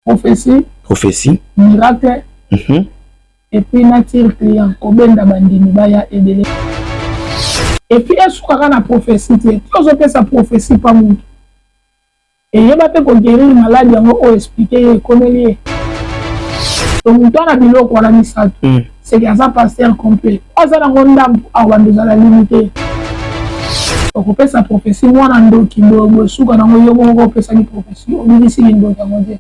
prophétie, miracle, et puis nature client, kobenda bandini baya edele. Et puis est-ce qu'on a la prophétie, tu as sa prophétie pas moun. Et il y a pas de guérir maladie, on va expliquer comment il est. Donc on a bilo qu'on a mis ça. C'est qu'il y a ça pasteur complet. On a un gondam avant de la limiter. Donc on peut sa prophétie, moi on a un qui me souka dans mon yomo on peut sa prophétie. On dit ici une d'autre à dire.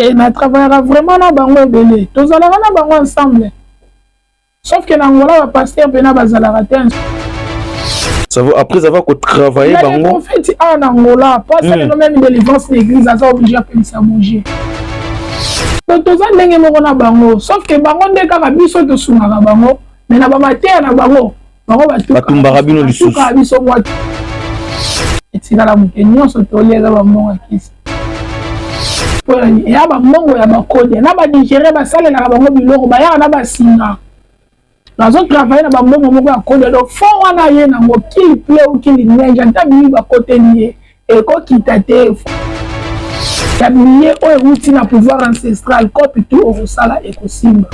Et on travaillera vraiment dans bango belé. Tous allons dans bango ensemble. Sauf que dans Angola, le pasteur Bena Bazalarate. Ça veut après avoir travaillé bango. En fait, en Angola, pas ça le même délivrance l'église, ça a obligé à faire ça bouger. Donc tous allons dans bango. Sauf que bango dès qu'on a vu ça de soumara bango, mais na ba mater na bango. Bango ba tout. Ba tumbarabino du sous. Et c'est là la moukenyo se tolie là bango akisi. Il y a ba mongo ya ba code, na ba digérer ba sale na bango biloko ba ya na ba singa. Dans un travail na ba mongo ya code donc fo wana ye na mo qu'il pleut ou qu'il neige anta mi ba côté lié et ko kitate ya miye o outil na pouvoir ancestral ko tout au sala ekosimba.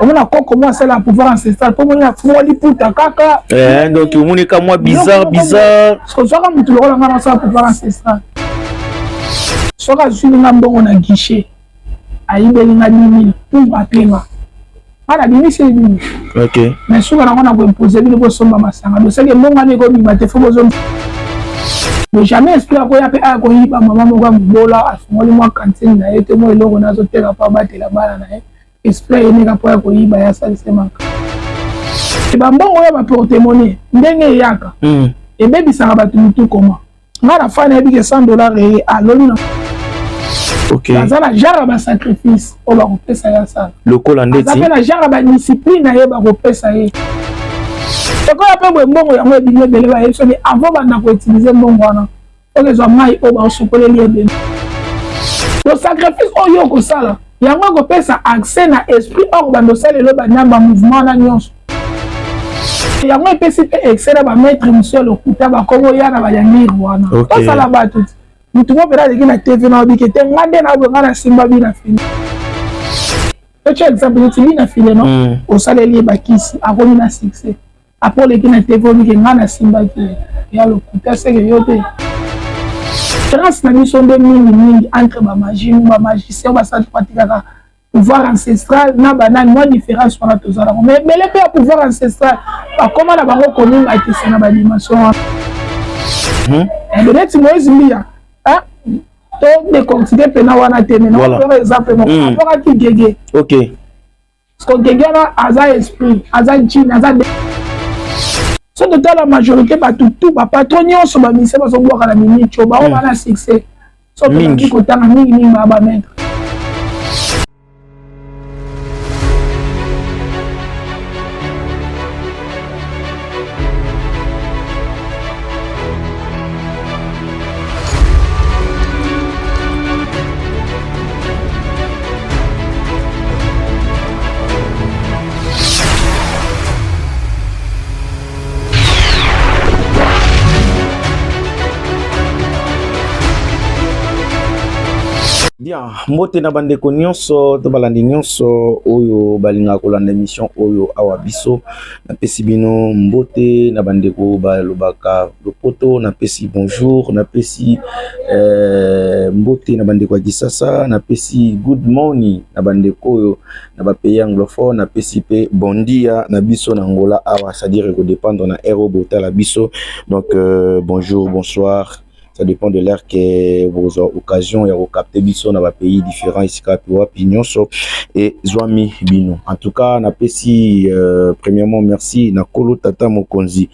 On a comment c'est la pouvoir ancestral pour moi foli puta kaka donc on est comme moi bizarre parce que ça comme tout le monde a ça pouvoir ancestral. Soka zulu ngambo na guichet ayibeli na 10 000 pour apema ala bini c'est bini OK mais soka na ko imposer bini ko somba masanga do c'est que monga ne ko bima te faut zo mais jamais espère ko ya pe a ko yiba mama mo ko mbola afungoli mo cantine na yete mo eloko na zo teka pa batela bala na espère ne ka po ya ko yiba ya salisema e ba mbongo ya ba porte-monnaie ndenge yaka e bebi sanga batu mutu koma ngala fana ebi ke $100 à l'olina. OK. Ça la jarre ba sacrifice o ba kopesa ya ça. Le colandé. Ça la jarre ba discipline na ye ba kopesa ye. Et quand après mbongo ya mo ebinye bele ba yeso ni avant ba na ko utiliser mbongo wana. O ke zo mai o ba sokole lié ben. Le sacrifice o yo ko sala. Ya ngo kopesa accès na esprit or ba ndo sala le ba nyamba mouvement na nyonso. Ya moi pesi pe excellent ba mettre monsieur le kuta ba komo ya na ba yangi wana to sala ba tout mutu mo pera de na TV na bikete ngande na bo ngana simba bi na fini to che exemple tu li na file non o sala li ba kisi akoni na succès après le na TV bi ngana simba ki ya le kuta c'est que yote trans na mission de mingi entre ba magie ba magicien ba sa pratika pouvoir ancestral na banane moi différence par tous ça mais le pouvoir ancestral comment la bango connu a été na ba dimension et le net Moïse Mia hein to de considérer pena wana te mais non par exemple mon rapport à qui gege OK parce que gege na aza esprit aza djinn aza so de la majorité ba tout ba patronio so ba mise ba so boka la minute ba on va na succès so mingi ko tanga mingi ba mettre. Bien, mbote na bandeko nyonso to balandi nyonso oyo balinga kolanda émission oyo awa biso na pesi bino mbote na bandeko balobaka lopoto na pesi bonjour na pesi mbote na bandeko Kisasa na pesi good morning na bandeko oyo na ba pays anglophone na pesi pe bon dia na biso na Angola awa c'est-à-dire que dépendre na aéro bota la biso donc bonjour bonsoir. Ça dépend de l'heure que vos occasions et vos capter biso dans les pays différents ici kapwa pignon so et zwami bino. En tout cas na pesi premièrement merci na kolo tata mokonzi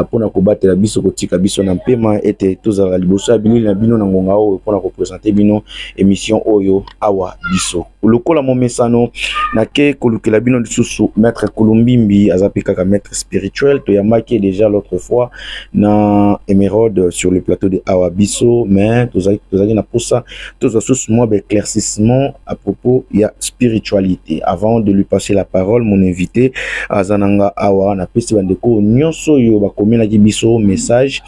pour na kobattre la biso kotika biso na mpema ete tozala liboso bino na bino na ngonga o pour na représenter bino émission oyo awa biso. Lokola mo mesano na ke kolukela bino lisusu maître Kolumbimbi azapika ka maître spirituel to yamaki déjà l'autre fois na émeraude sur le plateau de Awabiso, mais tous na posa tous sous moi éclaircissement à propos il y a spiritualité. Avant de lui passer la parole, mon invité Azananga Awa na pesi bandeko nyonso yo ba komela ki biso message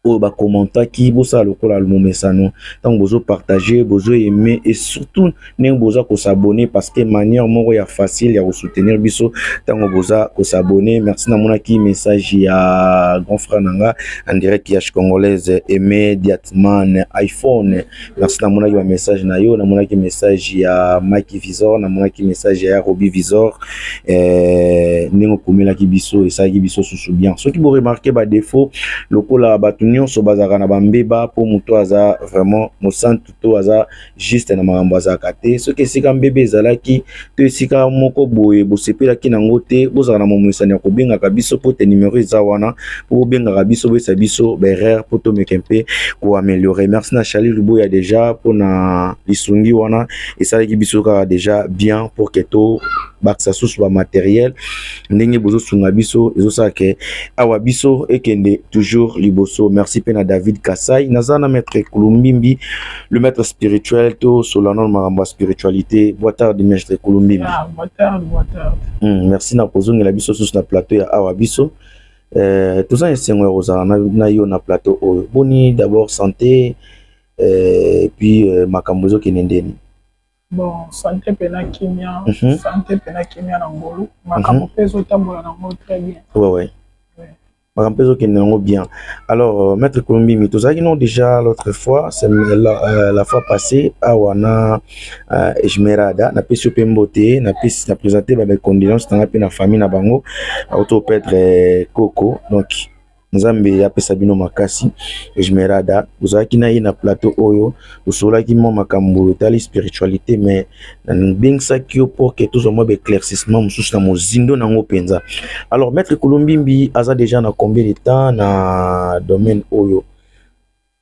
oyo ba commentaki bosa lokola lumomesano tant bozo partager bozo aimer et surtout ndenge boza ko s'abonner parce que manière moko ya facile ya ko soutenir biso tant boza ko s'abonner. Merci na monaki message ya grand frère nanga en direct ya congolaise Aimé Diatman iPhone. Merci na monaki ba message na yo, na monaki message ya Mike Visor, na monaki message ya Roby Visor ndenge komela ki biso et ça ki biso sous bien. Ce qui vous remarquer ba défaut lokola batu nyonso bazaka na bambeba po muto aza vraiment mosantu to aza juste na makambo azaka te soki esika mbebe ezalaki to esika moko boye bosepelaki nango te bozala na momonisani ya kobengaka biso po te numero eza wana po bobengaka biso boyesa biso baerreur po tomeka mpe koameliore. Merci na Charlie Luboya déjà po na lisungi wana esalaki biso kaka déjà bien pour que to baksa susu ba matériel ndenge bozosunga biso ezosala ke awa biso ekende toujours liboso. Merci pena David Kassai nazana maître Kulumbimbi le maître spirituel to solano maramba spiritualité. Boitard de maître Kulumbimbi. Boitard. Merci na kozongela biso susu na plateau ya awa biso tout ça esengo rosa na yo na plateau oyo boni d'abord santé puis makambozo kenendeni. Bon, santé pena kimia, santé pena kimia na ngolo, makambo peso tambola na ngolo très bien. Ouais. Makambo qui n'est bien. Alors, maître Kulumbimbi, tout ça, ils ont déjà l'autre fois, c'est la fois passée, à Wana Esmeralda, na pesi pembote, na pesi na présenté mes condoléances dans la famille na bango, auto pètre Coco, donc Nzambe apesa bino makasi Esmeralda uzaki na ina plateau oyo usola ki mo makambo tali spiritualité mais bing sakio pour que tous au moins éclaircissement mususu na mozindo nango penza. Alors maître Kulumbimbi aza déjà na combien de temps na domaine oyo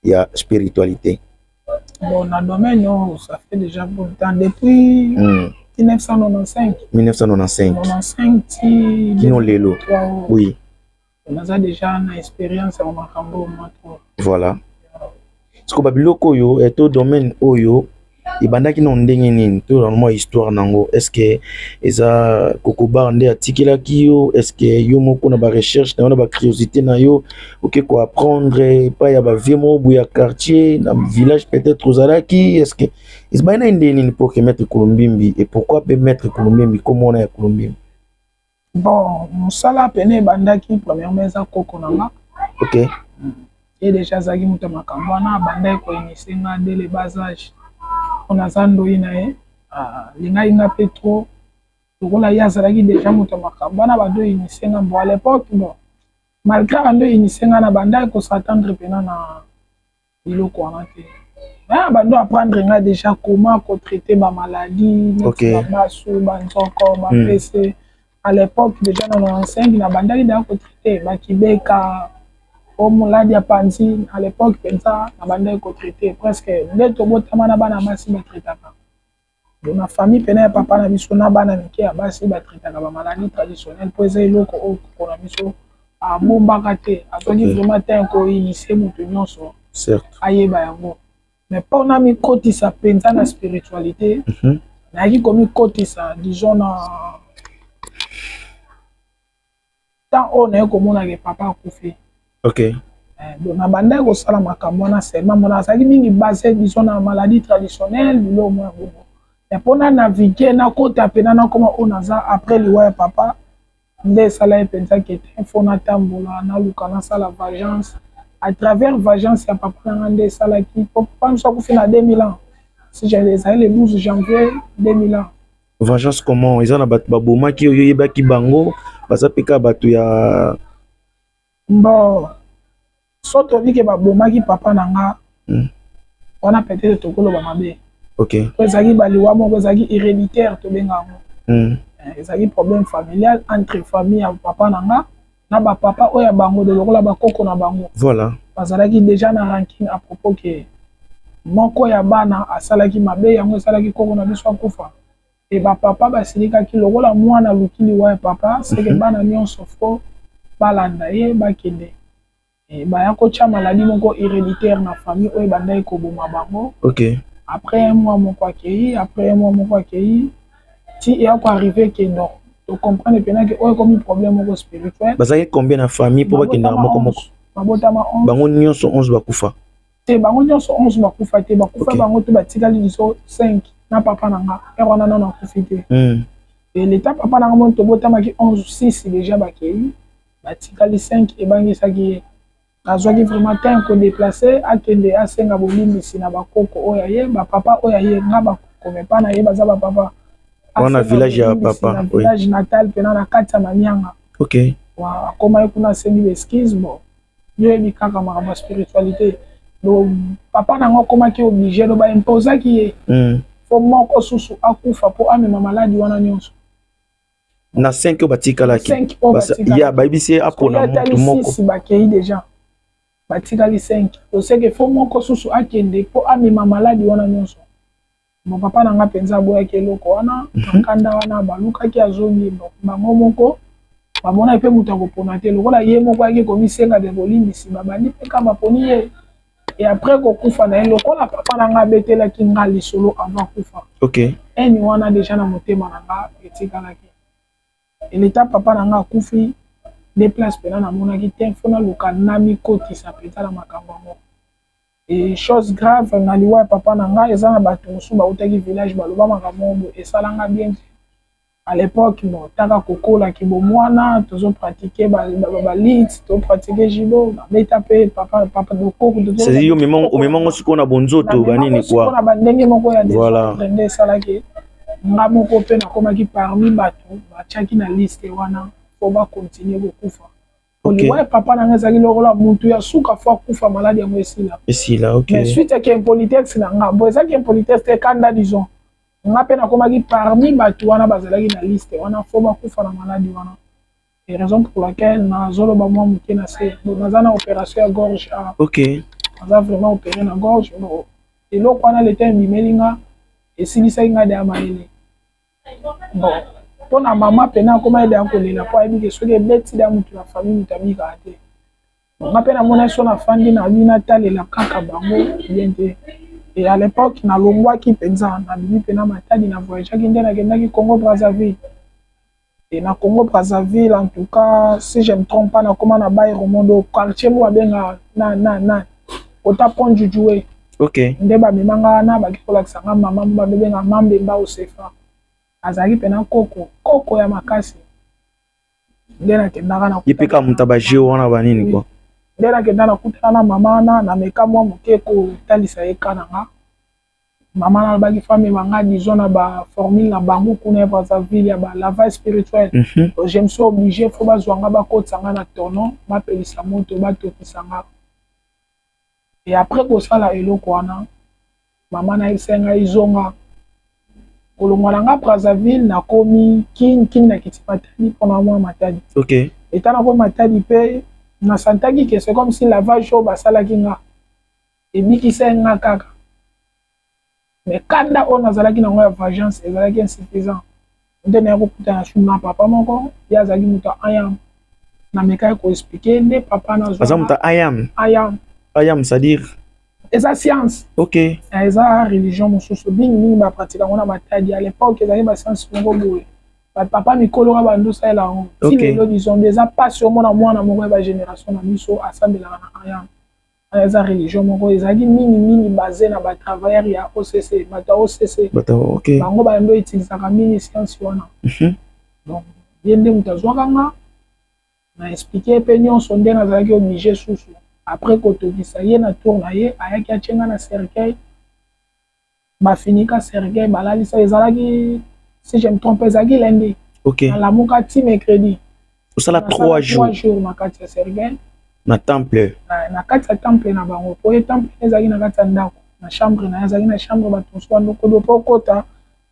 ya spiritualité? Bon, na domaine ça fait déjà beaucoup de temps depuis 1995. 1995 ti Kino lelo. Oui. On a déjà une expérience en makambo matro. Voilà. Ce que babiloko yo et au domaine oyo ibandaki na ndenge nini to normalement histoire nango est-ce que eza kokoba nde atikela kiyo est-ce que yo moko na ba recherche na ba curiosité na yo OK quoi apprendre pas ya ba vie mo bu ya quartier na village peut-être ozalaki est-ce que isbaina ndenge nini pour que maître Kulumbimbi et pourquoi peut maître Kulumbimbi comment on a Kulumbimbi? Bon, mosala pene bandaki premièrement eza koko nanga. OK. Et déjà zaki muta makambo na bandai ko inisenga dès le bas âge. On a zando inae linga inga petro. Lokola ya zalaki déjà muta makambo na bado inisenga bo à l'époque bon. Malgré bando inisenga na bandai ko s'attendre pena na iloko wana te. Mais bando apprendre nga déjà comment ko traiter ba maladie, ba sou ba nzoko, ba PC. À l'époque déjà dans 95 na bandaki da ko traiter ba kibeka o muladi ya panzi à l'époque pensa na bandaki ko traiter presque ndeto botama na bana basi ba traitaka na famille pena papa na biso na bana mike ya basi ba traitaka ba maladie traditionnelle po eza eloko o ko na biso a bombaka te atoni vraiment te ko initier mutu nyonso certes ayeba yango mais pour na mi kotisa pensa na spiritualité na ki komi kotisa disons na tant on est comme on a que papa akufi. OK. Donc na banda ko sala makambo na seulement mona saki mingi basé disons na maladie traditionnelle bilo mo bongo. Mais pour na naviguer na kota pena na comment on a ça après le ouais papa nde sala pensa que était fona tambola na luka na sala vengeance à travers vengeance ya papa na nde sala ki papa nous akufi na 2000 ans. Si j'ai le 12 janvier 2000 ans. Vengeance comment ils ont baboma ki oyo yebaki bango basa peka batu ya bon soto vike babomaki papa nanga on a peut-être tokolo ba mabe. OK. Ezaki baliwa moko ezaki héréditaire to benga ngo ezaki problème familial entre famille ya papa nanga na ba papa oya bango de lokola ba koko na bango. Voilà. Bazalaki déjà na ranking à propos que moko ya bana asalaki mabe yango esalaki koko na biso akufa. Et ba papa basilika ki lokola mwana lukili wa papa c'est que bana nyonso fo balanda ye bakende et ba ya ko cha maladie moko héréditaire na famille oyo bandai ko boma bango. OK. Après un mois moko akei ti et a ko arriver que non to comprendre pena que oyo comme problème moko spirituel bazaki combien na famille pour bakenda moko babotama 11 bango nyonso 11 bakufa te bango nyonso 11 bakufa te bakufa bango to batikali liso 5 na papa nanga wana nana akufi te et l'état papa nanga mo to botamaki 11 6 déjà bakei batikali 5 ebangisaki ye azwaki vraiment temps ko déplacer akende asenga bolimbisi na bakoko oyo ye bapapa oyo ye nga bakome pa na ye baza bapapa wana village ya papa na village natal pena na kati ya Manyanga wa akoma kuna asengi besquise bon yoyebi kaka makambo ya spiritualité donc papa nango akomaki obligé do baimposaki ye fo moko susu akufa po amema maladi wana nyonso na 5 oyo batikalaki ya bayebisi apona mutu moko bakei déjà batikali 5 oseke fo moko susu akende po amema maladi wana nyonso mon papa nanga mpenza aboyaki eloko wana nkanda wana balukaki azongi bango moko babona epe moto akopona te lokola ye moko ayaki komisenga de bolimbisi babandi mpe kamba poni ye et après kokufa na ye lokola papa nanga abetelaki nga lisolo avant kufa eni wana deja na motema nanga etikalaki eleta papa nanga akufi déplace pena namonaki te mfona luka namikotisa mpenza na makambo yango et chose grave na liwa ya papa nanga eza na bato mosusu bautaki village baloba makambo bo esalanga bien à l'époque bon taka kokolaki bomwana tozopratique balit topratike judo babeta mpe papa dokoko c'est-à-dire omemango sikoyo na bonzoto banini kwa na bandenge moko ya desrende esalaki nga moko mpe nakomaki parmi bato batiaki na liste wana po bakontinue kokufa oliwa papa nanga ezalaki lokola mutu ya suka fo akufa maladi yango esila mais suite yaki impolitesse na nga bo ezalaki impolitesse te kanda disons nga mpe nakomaki parmi bato wana bazalaki na liste wana fo bakufa na maladi wana et raison pour laquelle nazoloba mwa moke na se naza na opération ya gorge naza vraiment opéré na gorge eloko wana leta ebimeli nga esilisaki nga deya mayele bon mpo na mama pena akoma ede akolela po ayebike soki ebeti da mutu na famille mutu abikaka te nga mpe namona so nafandi na bi natalela kaka bango bien te et à l'époque nalongwaki mpenza nabimi mpe na matadi na voyageaki nde nakendaki Congo Brazzaville et na Congo Brazzaville en tout cas si je me trompe pas nakoma na Baïromondo quartier mo babenga na kota pont Djoudjoué nde bamemanga wana baki kolakisa nga mama mo babebenga Mambemba Osefa azalaki pena koko ya makasi nde nakendaka na yepeka mutu abaje wana banini kwa nde nakenda nakutana na mama wana nameka mwa moke kotalisa ye ka na nga mama nalobaki fami banga disons na baformule na bango kuna ya Brazzaville ya balavage spirituel je me suis obligé fo bazwanga bakotisa nga na tournon bapelisa moto batokisa nga et après kosala eloko wana mama nayebisa ngai zonga kolongwana nga Brazzaville nakomi kini na kiti matadi mpona mwa matadi eta na po matadi mpe nasantaki ke c'est comme si lavage oyo basalaki nga ebikisa nga kaka mais kanda oyo nazalaki nango ya vagence ezalaki insuffisant nde naya kokutana sumu na papa moko ye azalaki moto ayam namekaki koexplike nde papa aza moto ayam c'est-à-dire eza science eza religion mosusu mingi bapratika yango na matadi à l'époque ezalaki bascience moko boye papa mikolo ka bandosa ela yango si lelo disons eza mpasi omona mwana moko ya bagénération na biso asambelaka na ayam eza religion moko ezalaki mingi basé na batravailleur ya OCC bato ya OCC bango bayando etilisaka mingi science wana donc ye nde moto azwaka nga na explike mpe nyonso nde nazalaki oblige susu après kotokisa ye na tour na ye ayaki atienga na cercueil bafinika cercueil balalisa ezalaki si je me trompe ezalaki lundi nalamuka ti mercredi osala 3 jours na kati ya cercueil na temple na kati ya temple na bango po ye temple ezalaki na kati ya ndako na chambre na ye azalaki na chambre bato mosusu bandokodo mpo okota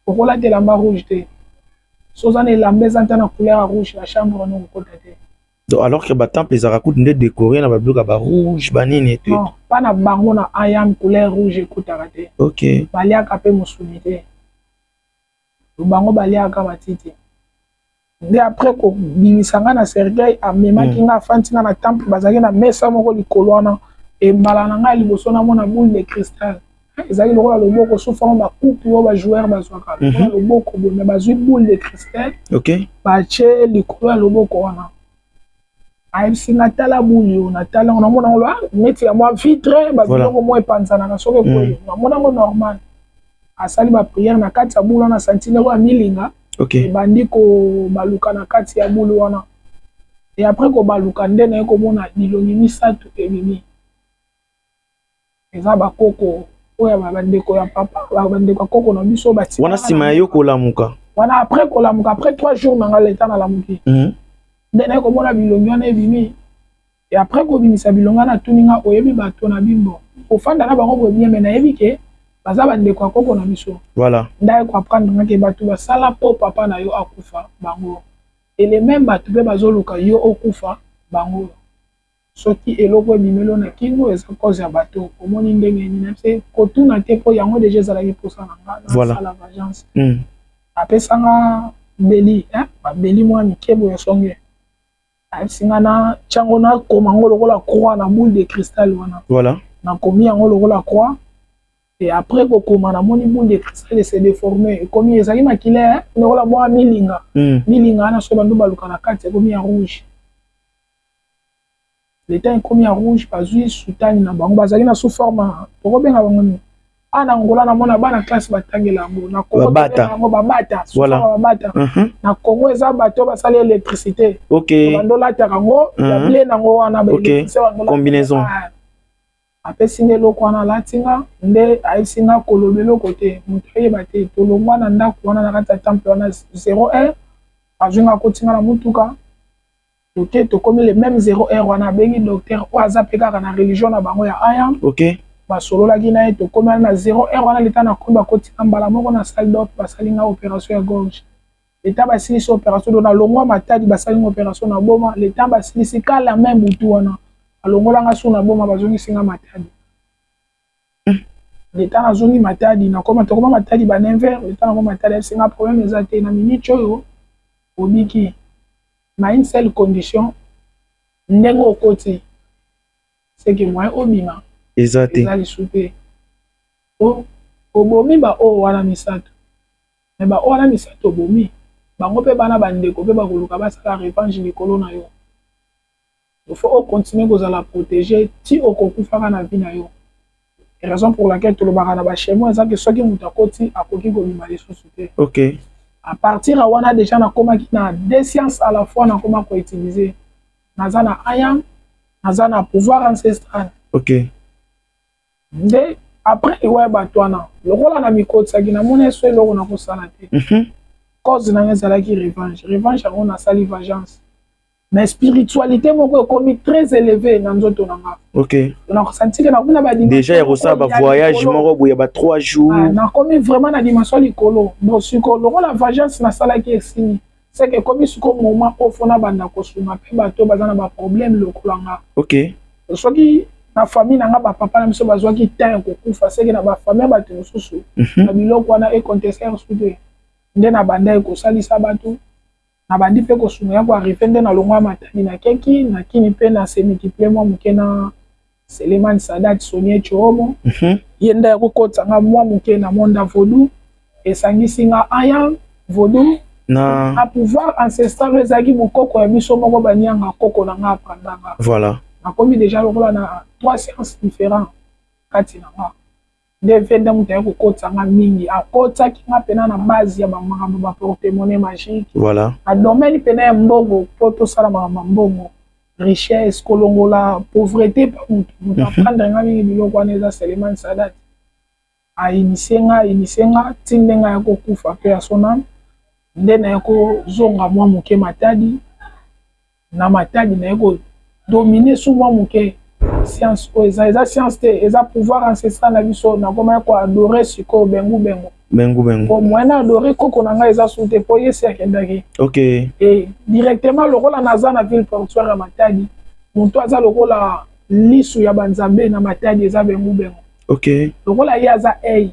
okolata elamba rouge te so oza na elamba eza nte na couleur ya rouge na chambre wana okokota te donc alors que batemple ezalaka kutu nde décoré na babiloko ya barouge banini te mpa na bango na ayam couleur rouge ekutaka te baliaka mpe mosuni te bango baliaka matiti nde après kobimisa nga na cercueil amemaki nga afandi nga na temple bazalaki na mesa moko likolo wana embala na ngai liboso namona boule de cristal ezalaki lokola loboko sofango bakupi oyo bajoueur bazwaka lokola loboko boye me bazwi boule de cristal batie likolo ya loboko wana ayebisinga tala bulu na tala on amona ngolo neti ya mwa vitre ba biloko mo epanzana na soke koyo na mona ngo normal asali ba prière na kati ya bulu na santine ko milinga bandi ko baluka na kati ya bulu wana et après ko baluka nde na ko mona bilongi misatu ebimi eza ba koko oya ba bandeko ya papa ba bandeko koko na biso bati wana sima yo ko lamuka wana après ko lamuka après 3 jours na ngala na lamuki ndene ko mona bilongi wana ebimi et après ko bimisa bilonga na tuninga oyebi bato na bimbo ofanda na bango bien mais na yebi ke baza bandeko koko na biso voilà ndaye ko apprendre ngake bato basala po papa na yo akufa bango et les mêmes bato pe bazoluka yo okufa bango soki eloko ebimelo na kingo eza cause ya bato omoni ndenge nini se kotuna te po yango déjà ezalaki posa na nga na la vengeance apesanga beli babeli mwa mikebo ya songe ayebisinga na tiango na koma yango lokola croix na boule de cristal wana voilà nakomi yango lokola croix et après kokoma namoni boule de cristal se déformé ekomi ezalaki makile lokola mwa milinga milinga wana so bandu baluka na kati ekomi ya rouge l'état ekomi ya rouge bazwi sutani na bango bazali na sous forme tokobenga bango nini ana ngola na mona bana classe batangela yango na Congo yango babata voilà babata na Congo eza bato basali électricité bando lata yango ya blé nango wana ba combinaison apesinga eloko wana latinga nde ayebisinga koloba eloko te moto ayeba te tolongwa na ndako wana na kati ya temple wana 01 azwinga kotinga na mutuka toke tokomi le même 01 wana abengi docteur oyo aza mpe kaka na religion na bango ya aya basololaki na ye tokomi wana na 01 wana leta na komi bakotinga mbala moko na salle d'op basalinga opération ya gorge leta basilisi opération do na longwa matadi basalinga opération na boma leta basilisi kala même butu wana alongolanga su na boma bazongisinga matadi leta nazongi matadi nakoma tokoma matadi ba 9h leta nakoma matadi asinga problème eza te na minute oyo obiki na une seule condition ndenge okoti c'est que moi obima eza te eza lisu te obomi ba oyo wana misato me ba oyo wana misato obomi bango mpe bana bandeko mpe bakoluka basala revanche likolo na yo il faut continuer kozala protéger ti okokufaka na vie na yo et raison pour laquelle tolobaka na bachemo eza ke soki moto akoti akoki kobima lisusu te à partir à wana déjà nakomaki na deux sciences à la fois nakoma koutiliser naza na ayam naza na pouvoir ancestral nde après ewa bato wana lokola na mikotisaki namoni eso eloko nakosala te cause nanga ezalaki revanche yango nasali vengeance mais spiritualité moko ekomi très élevée na nzoto nanga nakosantike nakuna déjà yakosala bavoyage moko boye ba 3 jours nakomi vraiment na dimension likolo donc siko lokola vengeance nasalaki esili c'est que ekomi siko moment ofona banda kosunga mpe bato baza na baproblème lokolanga soki na famille nanga bapapa na biso bazwaki temps kokufa seke na bafamille bato mosusu na biloko wana econtestere su te nde na banda ekosalisa bato na bandi mpe kosunga ya koarrive nde na longwa matani na keki na kini mpe na semultiplie mwa moke na Selemani Sadat Sonia Choomo ye nde yakokotanga mwa moke na monde ya vodou esangisi nga aya vodou na pouvoir ancestral ezalaki bokoko ya biso moko banianga koko na nga aprandanga voilà nakomi déjà lokola na 3 séances différents kati na nga nde vende moto ya kokotanga mingi akotaki nga pena na base ya bamakambo baporte-monnaie magique voilà na domaine pena ya mbongo po tosala makambo ya mbongo richesse kolongola pauvreté pa moto aprendre nga mingi biloko wana eza Selemani Sadat ainitie nga ti ndenge ya kokufa mpe ya sona nde na ya kozonga mwa moke matadi na matadi na ya kodomine su mwa moke science oyo eza science te eza pouvoir ancestral na biso nakoma ya koadore sikoyo bengu po moyen na adore koko na ngai eza su te po ye si akendaki et directement lokola naza na ville portuaire ya matadi moto aza lokola lisu ya banzambe na matadi eza bengu lokola ye aza ei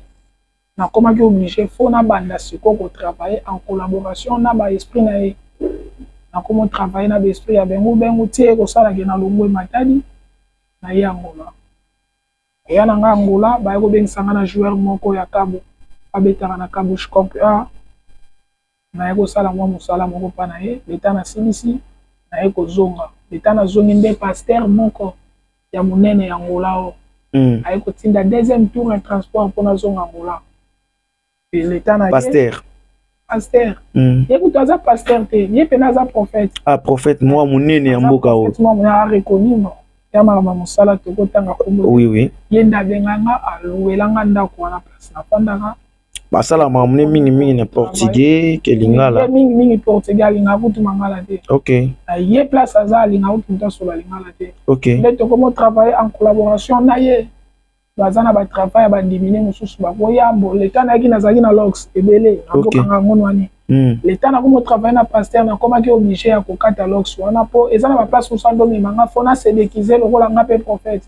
nakomaki oblige fo na banda sikoyo kotravailler en collaboration na baesprit na ye nakoma travailler na baesprit ya bengu ti ye kosalaki na longwe matadi na ye Angola eya na nga Angola baye kobengisanga na joueur moko ya kabo abetaka na kabo shkompe naye kosala mwa mosala moko mpa na ye leta na silisi naye kozonga l'état nazongi nde pasteur moko ya monene ya Angola o aye kotinda deuxième tour ya transport mpona zonga Angola l'état na pasteur ye kutu aza pasteur te ye pena aza prophète prophète moi monene ya mboka o moi monene a reconnu ya makambo mosala tokotanga kombo oui ye nda benganga aluelanga ndako wana place na fandaka basala makambo mingi na portugais ke lingala mingi portugais alinga kutu mangala te ye place aza alinga kutu mutu asolo alingala te nde tokomo travailler en collaboration na ye baza na batravail ya bandimine mosusu bakoyambo leta nayaki nazalaki na lox ebele nabokanga ngono wani leta nakomo travailler na pasteur nakomaki oblige ya kokata lox wana mpo eza na baplace mosu andomemanga fo nasedekize lokola nga mpe prophète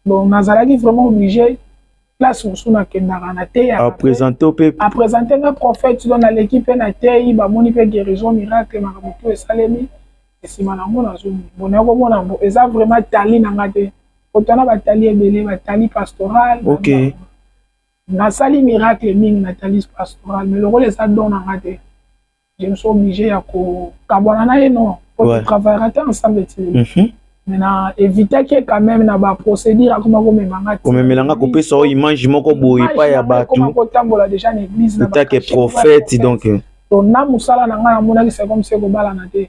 donc nazalaki vraiment oblige place mosu nakendaka na te apresente nga prophète donc naleki mpe na tei bamoni mpe guérison miracle makambo to esalemi esima nango nazoni bona komona mbo eza vraiment tali na nga te otana batali ebele batali pastoral nasali miracle mingi natali pastoral mais lokola eza don na nga te je me suis obligé ya kokabwana na ye non po travaillera te ensemble ti maintenant évitaki quand même na ba procédure akoma komemanga ti komemelanga kopesa o image moko boye pa ya bato koma kotambola déjà na église na ta ke prophète donc na musala na nga namonaki c'est comme si kobalana te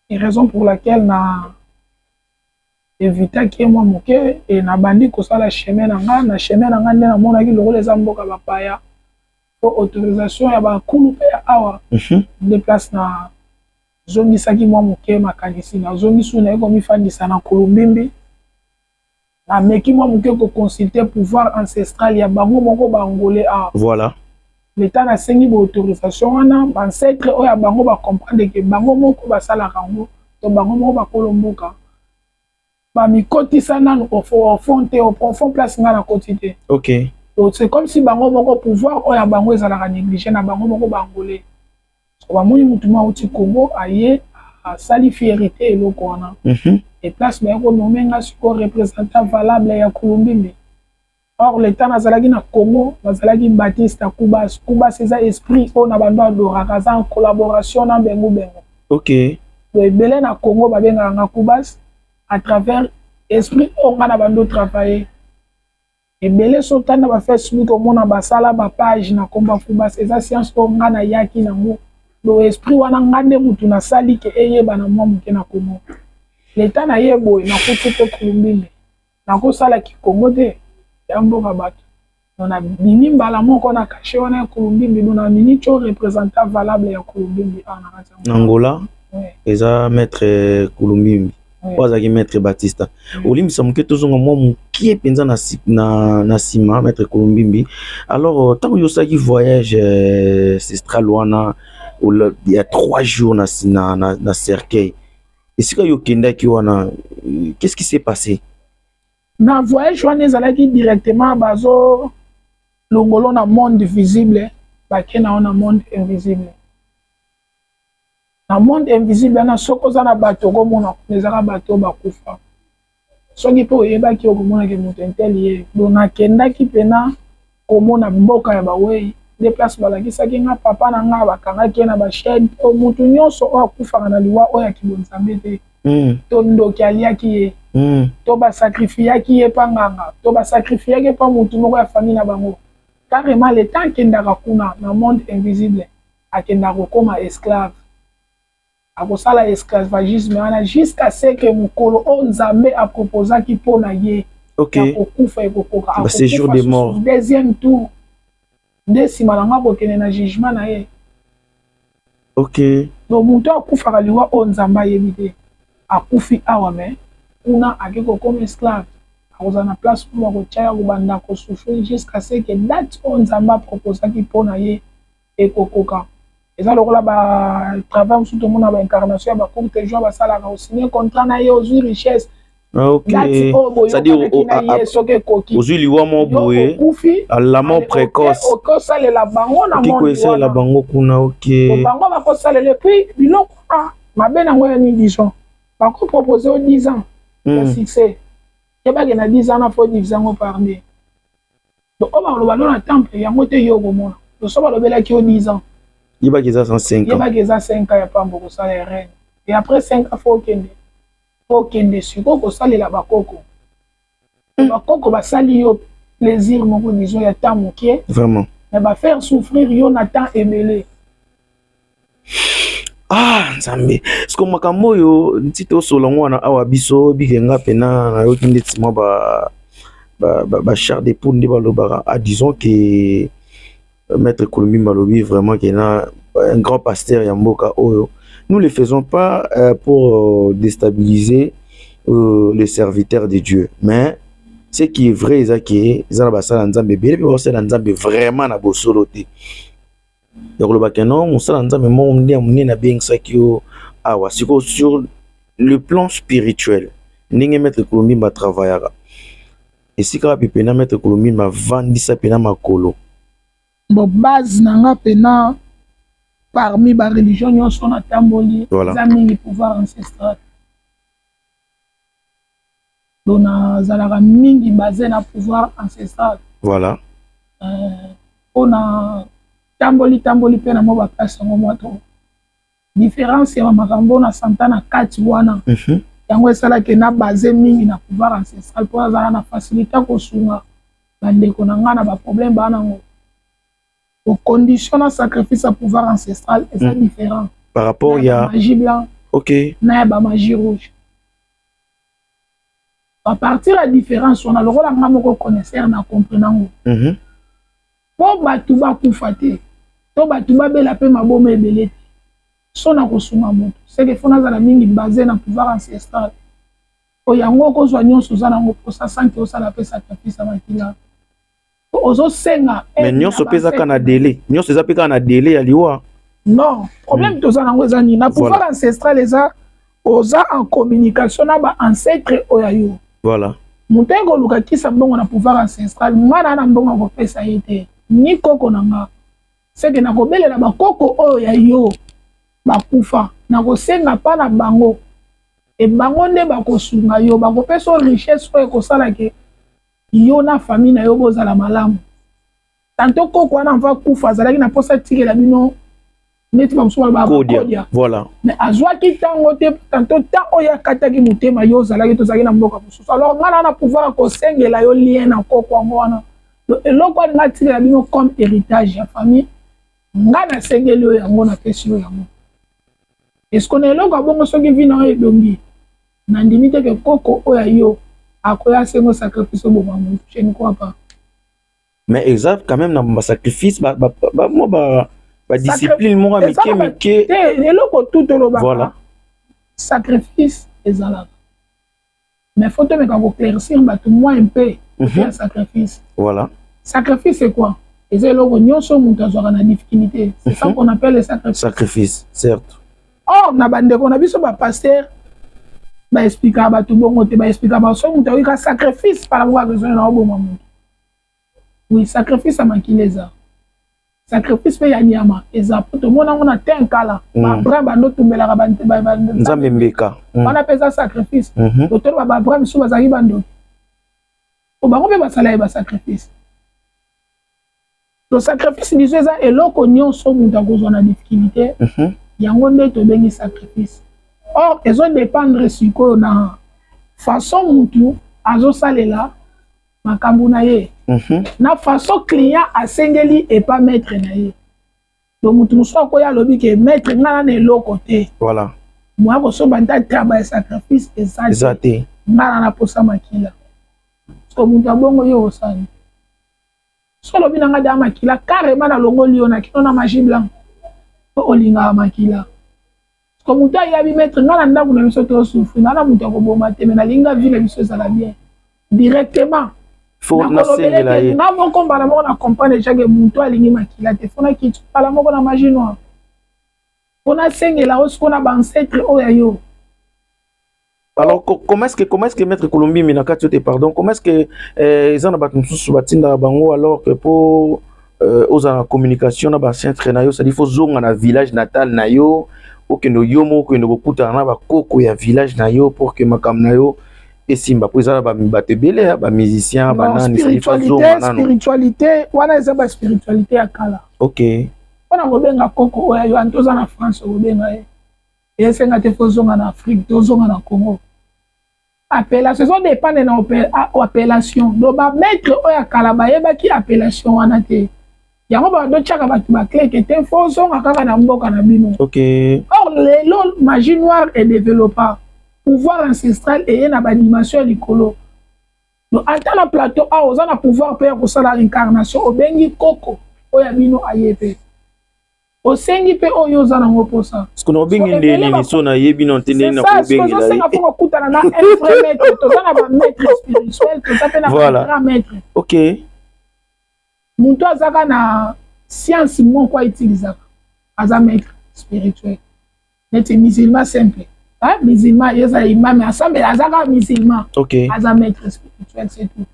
et raison pour laquelle na évitaki moi moke et na bandi kosala chemin na nga na chemin na nga nde namonaki lokola eza mboka bapaya po autorisation ya bakulu mpe ya awa de place na zongisaki mwa moke makanisi nazongisi naye komifandisa na kolumbimbi nameki mwa moke koconsulte pouvoir ancestral ya bango moko bangole awa voilà l'état nasengi baautorisation wana bancetre oyo ya bango bacomprendre ke bango moko basalaka yango to bango moko bakolo mboka bamikotisa nanu au fond te au profond place nga na koti te donc c'est comme si bango moko pouvoir oyo ya bango ezalaka négligé na bango moko bangole bamoni mutu moko auti Congo aye asali fierté eloko wana et place baye konome nga sikoyo représentant valable ya kulumbimbi or l'état nazalaki na Congo nazalaki Baptiste Kubas eza esprit oyo na bando adoraka aza en collaboration na bengo donc ebele na Congo babengaka nga Kubas à travers esprit oyo nga na bando travailler ebele sotanda ba Facebook omona basala ba page na komba Kubas eza science oyo nga na yaki nango do esprit wana nga nde mutu nasali ke eyeba na mwa moke na Congo l'état na ye boye nakuti te kulumbimbi nakosala kikongo te ya mboka bato nona bimi mbala moko na kashe wana ya kulumbimbi nona mini cho représentant valable ya kulumbimbi na Angola eza maître kulumbimbi wazaki maître Batista olimbisa moke tozonga mwa mokie mpenza na nsima maître kulumbimbi alors ntango yosalaki voyage ancestral wana il y a 3 jours na cercueil esika yokendaki wana qu'est-ce qui s'est passé na voyage wana ezalaki directement bazo longolo na monde visible bakena na monde invisible na monde invisible na soko za na bato komona ezaka bato bakufa soki po yebaki okomona ke moto intel ye donc nakendaki pena komona mboka ya bawei de place balakisaki nga papa na nga bakangaki na bachaine po mutu nyonso oyo akufaka na liwa oyo akibonzambe te to ndoki aliaki ye to basakrifiyaki ye pa nganga to basakrifiyaki pa mutu moko ya famille na bango carrément le temps akendaka kuna na monde invisible akendaka kokoma esclave akosala esclavagisme wana jusqu'à ce que mokolo oyo nzambe aproposaki mpo na ye ya kokufa ekokoka séjour de mort deuxième tour nde nsima na nga kokende na jugement na ye donc moto akufaka liwa oyo nzambe ayebi te akufi awa me kuna ake kokoma esclave akozala na place mpo bakotia ya kobanda kosouffrir jusqu'à ce que date oyo nzambe aproposaki mpo na ye ekokoka eza lokola batravail mosusu tomona baincarnation ya bacourte jour basalaka osigne contrat na ye ozwi richesse c'est-à-dire ozwi liwa mo boye la mort précoce okosalela bango na mondekosalela bango kuna bango bakosalela epuis biloko mabe nango ya nidison bakopropose o 10 ans ya succès yebake na 10 ans na fo divise yango par deux donc oyo baloba lo na temple yango te yo okomona loso balobelaki o 10 ans yebaki eza 105 ans yebaki eza 5 ans ya pambo kosala ya reine Et après 5 ans, faut kende siko ko salela bakoko. Bakoko ba sali yo plaisir moko disons ya temps moké. Vraiment. Mais ba faire souffrir yo na temps ebelé. Ah, Nzambe. Parce que makambo yo ntito solongo na awa biso bikenga pena na yo kindeti mo ba char de poule de balobara. Ah, disons que Maître Colombi Malobi vraiment qu'il a un grand pasteur Yamboka Oyo. Nous ne le faisons pas pour déstabiliser les serviteurs de Dieu, mais ce qui est vrai, c'est que Zalabasa Nzambe bébé, puis aussi Nzambe vraiment na bosoloté. Donc le bakeno, Moussa Nzambe mon ndi na bien sakio awa sur le plan spirituel. Ninge Maître Colombi ma travaillera. Et si quand pena Maître Colombi ma vandi sa pena makolo. Bon base nanga pena parmi ba religion nyonso na tamboli za mingi pouvoir ancestral. Dona zalaka mingi basé na pouvoir ancestral. Voilà. On a tamboli pe na mo ba place ngo moto. Différence ya makambo na santana kati wana. Yango esala ke na basé mingi na pouvoir ancestral pour azala na facilité ko sunga bandeko na ngana ba problème bana ngo. Au condition de sacrifice à pouvoir ancestral, c'est différent. Par rapport il y a magie blanche. OK. Na ba magie rouge. À partir de la différence, on a le rôle à moko connaisseur na comprenant. Po batu ba kufate. To batu ba bela pe mabome ebele. So na ko sunga moto. C'est que fona za la mingi basé na pouvoir ancestral. O yango ko soignon suzana ngo pour ça sans que ça la pe sacrifice à makila. Mais nous sommes pas qu'un délai. Nous sommes pas qu'un délai à l'IOA. Non, problème de ça dans les na pouvoir ancestral les a oza en communication na ba ancêtre oyayo. Voilà. Mutengo luka kisa mbongo na pouvoir ancestral mwana na mbongo ko pesa yete. Ni koko nanga. C'est que na ko belela ba koko oyayo ba kufa na ko senga pa na bango. E bango nde ba ko sunga yo ba ko pesa richesse ko sala ke yo na famille na yo bozala malamu. Tanto koko wana va kufa zalaki na posa tike la bino neti ba msuwa ba kodia. Voilà. Mais azwa ki tango te tanto ta oya kataki mutema yo zalaki to zalaki na mboka mususu. Alors ngana na pouvoir ko sengela yo lien na koko wana. Eloko nga tike la bino comme héritage ya famille. Ngana sengeli yo yango na pesi yo yango. Est-ce qu'on est eloko bongo soki vina yo dongi. Na ndimite ke koko oya yo akoya sengo sacrifice bo mamu je ne crois pas. Mais exact quand même na sacrifice ba discipline mo mike eloko tout lo ba. Voilà. Sacrifice ezala. Mais faut te mettre en éclaircir ba tout moi un peu faire sacrifice. Voilà. Sacrifice c'est quoi? Et eloko nyonso mutu azwa na difficulté. C'est ça qu'on appelle le sacrifice. Sacrifice, certes. Or na bande ko na biso ba pasteur ba expliquer ba tout bongo te ba expliquer ba so mutu ka sacrifice par rapport à besoin na obo mamu. Oui, sacrifice à makileza. Sacrifice pe ya nyama eza poto mona ngona tenkala ba braba ndo tumbela ka bante ba nzambe mbeka. Wana pesa sacrifice. Docteur ba braba so bazaki bando. O bango pe ba sala ba sacrifice. Le sacrifice disait ça eloko nyonso mutu akozwa na difficulté. Yango nde to bengi sacrifice. Or, ils ont dépendre siko na façon mutu azo salela makambu na ye. Na façon client asengeli et pas maître na ye. Donc mutu muso akoya lobi ke maître ngana na eloko te. Voilà. Moi ko so banta travail sacrifice exacté. Ngana na posa makila. So mutu abongo yo osani. So lobi na ngada makila carrément na longo lio na kino na magie blanc. Olinga makila. Comme mutu ayabi maître ngana ndako na biso to souffrir ngana mutu akoboma te mais na linga vile biso sala bien directement. Faut na sengela ye. Na moko mbala moko na comprendre déjà que mutu alingi makila te fona ki pala moko na magie noire. Fona sengela osko na ba ancêtre oyayo. Alors comment est-ce que maître Colombi minakati te pardon comment est-ce que ils en abattu sous batinda bango alors que pour aux en communication na ba ancêtre na yo ça dit faut zonga na village natal na yo que no yomo que no bokuta na ba koko ya village na yo pour que makam na yo et simba pour ça ba batebele ba musicien ba nani spiritualité wana eza ba spiritualité ya kala. OK. Ona gobenga koko oya yo antoza na France gobenga e. et c'est nga te fozonga en Afrique tozonga na Congo appellation ça dépend de appellation donc ba maître oya kalaba yeba ki appellation wana te yango ba do chaka ba clé que te fozonga kaka na mboka na bino. OK. Or le magie noire est développée pouvoir ancestral et na ba dimension likolo. Donc en tant que plateau a oza na pouvoir faire ko sala incarnation obengi koko oya bino ayepe. Osengi pe oyo oza na ngoposa. Ce qu'on a bien ndeni so na yebi non tene na ko bengi là. C'est ça que faut kutana na un vrai maître, to za na ba maître spirituel, to za pe na ba grand maître. OK. Muntu azaka na science mon quoi utiliser. Aza maître spirituel. Neti musulman simple. Hein, musulman yesa imam assemble azaka musulman. OK. Aza maître spirituel c'est tout.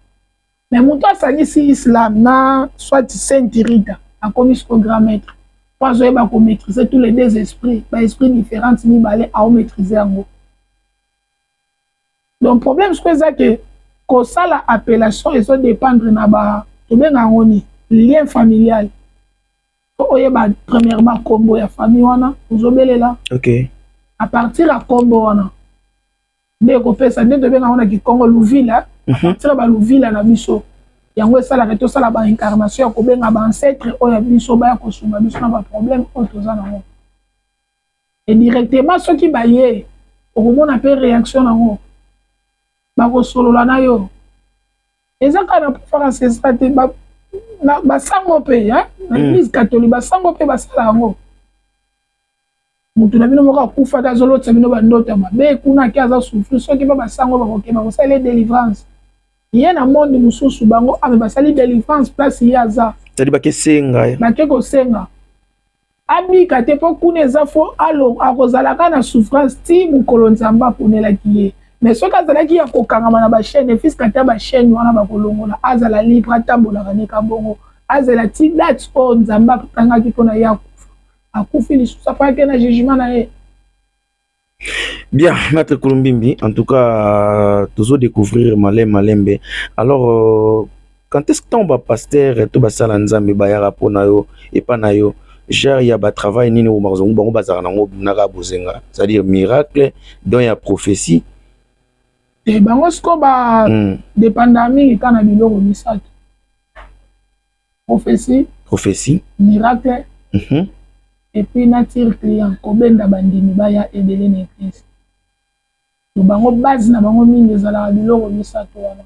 Mais muntu asani si islam na soit sainte Rita, a commis ce grand maître. Pas qu'on maîtriser tous les deux esprits, bah esprits différents, ni balé à maîtriser en gros. Donc le problème c'est que ça la appellation et ça dépendre na ba to ben ngoni lien familial. Ko oyeba premièrement combo ya famille wana, ozobelela. OK. À partir à combo wana. Dès ko pesa dès to ben ngona ki Congo Louvila, à partir ba Louvila na biso. Yango sala que to sala ba incarnation ko benga ba ancêtre oya biso ba ko suma biso na ba problème o to za nango et directement ceux qui baye o mona pe réaction nango ba ko solola na yo ezaka na pouvoir ancestral te ba sango pe hein na église catholique ba sango pe ba sala nango mutu na bino moko akufa ta zolo tsabino ba ndota mabe kuna ki aza souffrir ceux qui ba sango ba ko ke ba ko sala délivrance. Il y a un monde mususu bango ame basali délivrance place yaza tali ba kesenga ba keko senga abi kate po kuna za fo alo akozala kana souffrance ti mukolo nzamba ponela kiye mais ce kazala ki ya kokangama na ba chaîne fils kata ba chaîne wana ba kolongola azala libre atambola kaneka bongo azala ti date o nzamba tanga ki pona ya akufi lisusu pa ke na jugement na ye. Bien, Maître Kulumbimbi, en tout cas, toujours découvrir Malembe. Alors, quand est-ce que ton pasteur, tout va salanzambe bayara ponayo et panayo, genre il y a ba travail ni ou marzon bango bazara nango naka bozenga, c'est-à-dire miracle, dont il y a prophétie. Et bango sko ba dépendami kana biloko misato. Prophétie, miracle. Et puis nature client kobenda bandimi baya ebele na église to bango base na bango mingi ezala biloko misato wana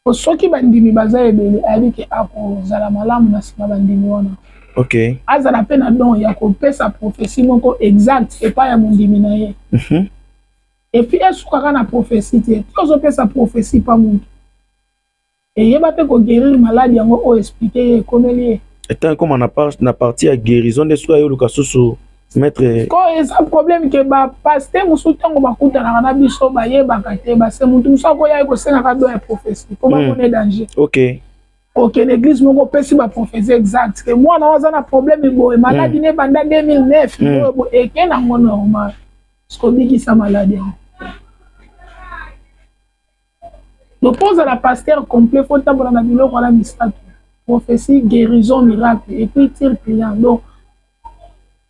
po soki bandimi baza ebele ayebiki akozala malamu na sima bandimi wana. OK. Azala pe na don ya kopesa prophétie moko exact epa ya mondimi na ye. Et puis esukaka na prophétie te tozopesa prophétie pa muntu eyeba pe koguérir malade yango o expliquer ye ekomeli ye. Et tant comme on a parti à guérison des soins, le cas sous maître. Quand il y a un problème que ba pasteur musu tango bakuta na kana biso ba ye bakate ba se mutu musa ko ya ko senga ka do ya prophétie. Comment on est danger? OK. OK, l'église moko pesi ba prophétie exact. Que moi na waza na problème bo maladie ne banda 2009 et que na ngo normal. Ce qu'on dit qui ça maladie. Donc pose à la pasteur complet faut tambola na biloko ala misato. Prophétie, guérison, miracle, et puis tir client. Donc,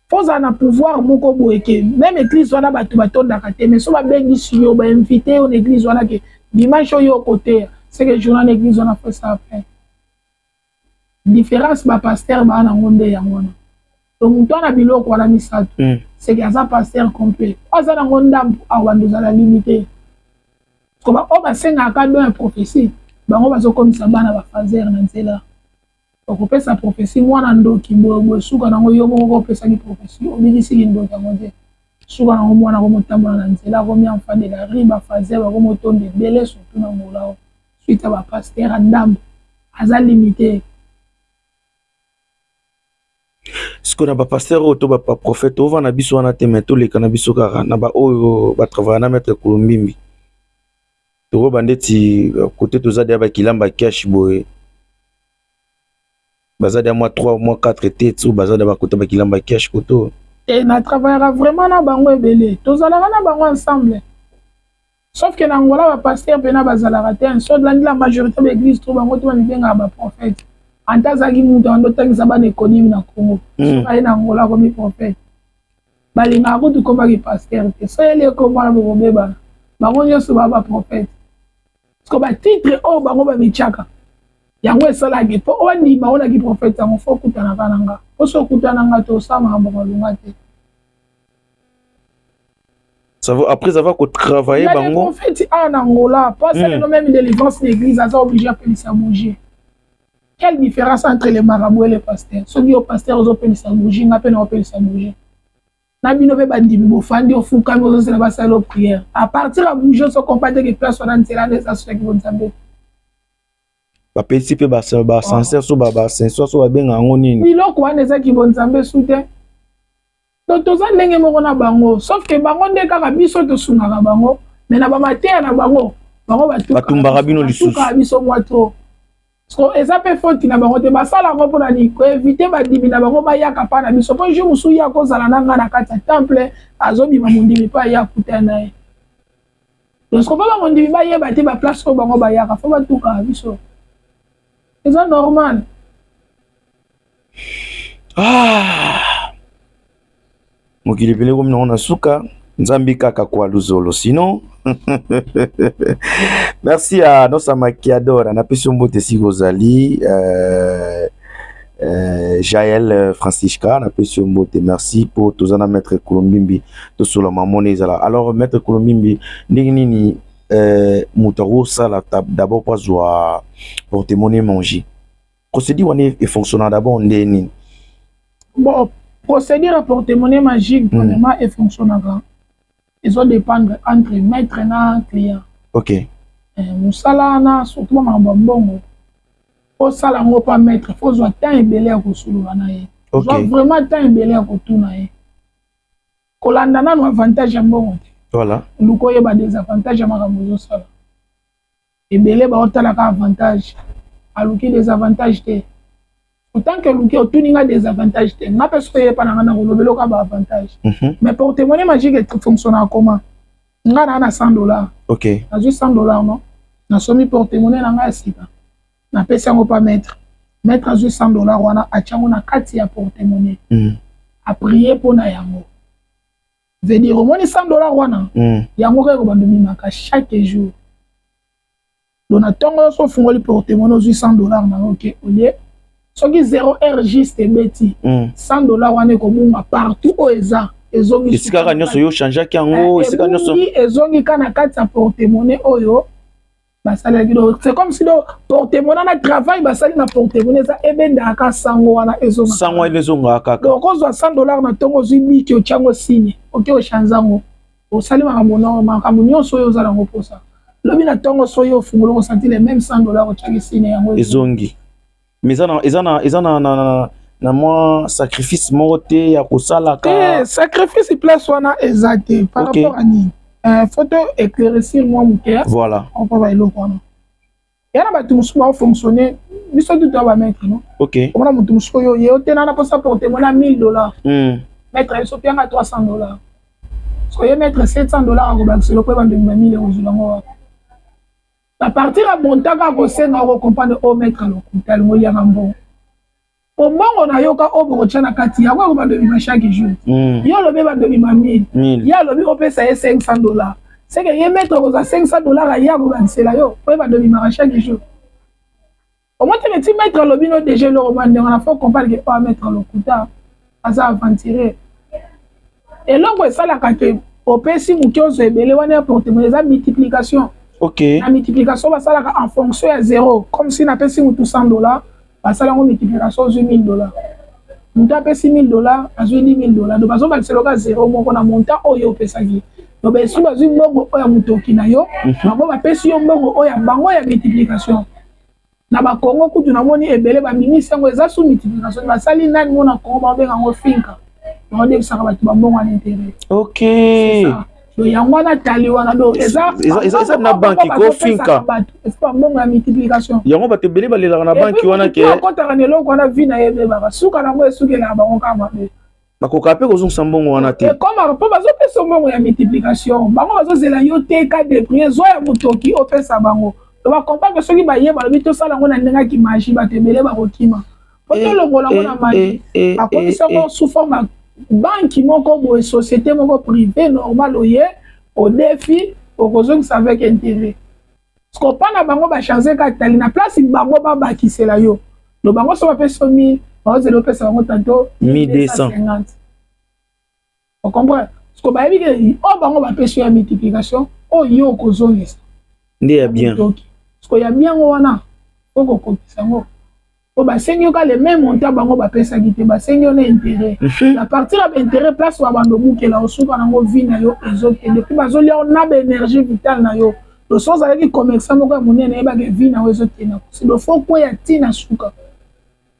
faut en pouvoir, mon kobo et que même l'église, on a battu bâton d'akate, mais si on a bien dit si on va inviter une église, on a que dimanche au côté, c'est que journal l'église, on a fait ça après. Différence, bah, pasteur, bah, on a mondé, yangona. Donc, on a bilo, on a mis ça, c'est qu'il y a un pasteur complet. On a un monda, on a la limité. Comme on va s'en accorder une prophétie, bah, on va se comme ça, bah, on va faire un là. On peut sa prophétie moi nando kimbo suka nango yo moko pesa ni prophétie on dit ici ndo kangoje suka nango mwana ko motambola na nzela ko mi enfant de la riba fazer ba ko motonde belé surtout na ngolao suite ba pasteur ndambo aza limité ce qu'on a ba pasteur auto ba prophète over na biso na temeto le kana biso kara na ba oyo ba travailler na Maître Kulumbimbi to bandeti côté to za dia ba kilamba cash boy bazade à moi 3 mois 4 têtes ou bazade ba kota ba kilamba cash koto et na travaillera vraiment na bango ebele tozala na bango ensemble sauf que na ngola ba pasteur pena bazala raté so de la majorité de l'église trouve bango to ba benga ba prophète antazaki mutu ando tangisa ba économie na Congo so ay na ngola comme prophète balinga kutu komba ki pasteur te so ele komba na bobeba bango nyonso ba prophète parce que ba titre o bango ba michaka yango esala ke po oni ba ona ki prophète yango fo kutana kananga po so kutana nga to sama ba lunga te ça veut après avoir travaillé bango. Il y a des prophètes en Angola pas ça le même délivrance l'église a obligé à payer sa bougie. Quelle différence entre les marabouts et les pasteurs? Ceux qui sont pasteurs ont payé sa bougie, n'a pas payé sa bougie. Nabino be bandi bo fandi o fuka mo zo ba sala prière. À partir à bouger so compter que place on ntela les associés qui vont s'ambe. Ba participer ba sincère so ba sincère so ba benga ngoni. Ni loko wana za ki vont s'ambe soute. Donc toza ndenge moko na bango sauf que bango nde kaka biso to sunaka bango mais na ba mater na bango ba tumbaka bino lisusu. Ka biso moi trop. So eza pe faute na bango te basala ngo pona ni ko éviter ba dibi na bango ba yaka pa na biso po je musu ya ko zala nanga na kati temple azobima mondimi pa ya kutana e. Donc ko ba mondimi ba yeba te ba place ko bango ba yaka fo ba tuka biso. Eza normal. Mokili pele comme on a suka nzambi kaka kwa luzolo sinon merci à nos maquiador on a pu sur mbote si Rosalie Jaël Francisca on a pu sur mbote merci pour tous en maître Kolombimbi tout sur la maman ezala alors maître Kolombimbi nini mutaro sala d'abord pas joie porte-monnaie manger procédure on est fonctionnant d'abord on est nini bon procédure à porte-monnaie magique premièrement est fonctionnant. Ils ont dépendre entre maître et client. Ok. Moussala na surtout ma bonbon. Faut ça la pas maître, faut soit temps et belé à kosulu anaye. Ok. Vraiment temps et belé à kotuna ye. Kolanda na no avantage ya mbongo. Voilà. Luko yeba des avantages ya makamuzo sala. Et belé ba otala ka avantage. Aluki des avantages te. Autant que Luki a des avantages, n'a pas ce que pas dans avantage. Mais porte-monnaie magique fonctionne comment? On a $100. Ok. On a $100 non? On a soumis porte-monnaie dans la site. On a payé pas mettre. Mettre à $100 on a acheté on a 4 porte-monnaie. À prier pour na yango. Veut dire au moins $100 on a. Yango ko ba ndimi maka chaque jour. Donc na tongo so fungoli porte-monnaie $100 na ok au lieu ce qui 0 R juste beti $100 wane ko bunga partout au eza ezongi esika nyoso yo changer kango esika nyoso ezongi kana kati ya porte-monnaie oyo basala kido c'est comme si le porte-monnaie na travail basali na porte-monnaie za ebenda ka sango wana ezonga sango ezonga kaka donc ko $100 na tongo zwi ki o chango signe OK o chanzango o sali makambo nyonso oyo za lango posa lobi na tongo so yo fungulo ko sentir les mêmes $100 o changi signe yango ezongi. Mais ils ont un sacrifice morté à Kosala. Sacrifice place wana exact par rapport à ni. Photo éclaircir moi mon cœur. Voilà. On peut voir l'eau wana. Ya na batu musu ba fonctionner, biso tout va mettre non. OK. On a mutu musu yo ye otena na posa porter mon $1000. Mettre so pianga $300. So ye mettre $700 ko ba se lo ko ba ndima 1000 euros lango. À partir à montaga ko senga ko comprendre au mettre le kutal mo ya ngambo. Au moment on a yoka o bo chana kati ya ko ba de chaque jour. Yo lo be ba de 1000. Ya lo bi ko pesa $500. C'est que ye mettre ko za $500 ya ko ba sela yo, ko ba de chaque jour. Au moins tu mettre le bino déjà le romande on a faut comprendre que pas mettre le kuta asa aventurer. Et là ko ça la kate au pesi mu kyozo ebele wana porte-monnaie za multiplication. Ok. La multiplication va ça en fonction à 0. Comme si on a payé $100, va ça la multiplication de $1000. Nous avons payé $1000, à $10,000. Donc, par exemple, c'est le cas 0, on a monté au yo pesagi. Donc, si on a un bon au ya mutoki na yo, on va payer un bon au ya bango ya multiplication. Na ba Congo kutu na moni ebele ba mimi sango eza sous multiplication. Ba sali nani mona Congo ba benga ngo finka. On dit que ça va ba bon à l'intérêt. OK. C'est ça. Yangwana tali wana do eza na banki ko finka c'est pas bon la multiplication yango ba tebele ba lela na banki wana ke ko ta ne lo ko na vina yebe ba suka na mo suka na ba onka ma be ba ko kape ko zung sambongo wana te comme pas bazo pesa mbongo ya multiplication bango bazo zela yo te ka de prix zo ya mutoki o pesa bango to ba comprendre que soki ba yeba lo bito sala ngona ndenga ki maji ba tebele ba kokima poto lo ngola ngona maji a komisa ko sous forme banque moko boye société moko privée normal oye au défi okozongisa avec intérêt parce que pana bango ba changer katali na place bango ba bakisela yo do bango so ba peso 1000 bango zelo pesa bango tanto 1250. on comprend parce que ba yebi ke o bango ba peso ya multiplication o yo okozongisa Ndé bien. parce que ya bien wana oko kokisa ngo o ba sengi ka le même montant bango ba pesa kité ba sengi on intérêt à partir de l'intérêt place wa bando bukela osuka nango vie na yo ezokende depuis bazolia on a énergie vitale na yo le sens avec commerçant moko monene ba ke vie na yo ezokende c'est le faut ko ya tina suka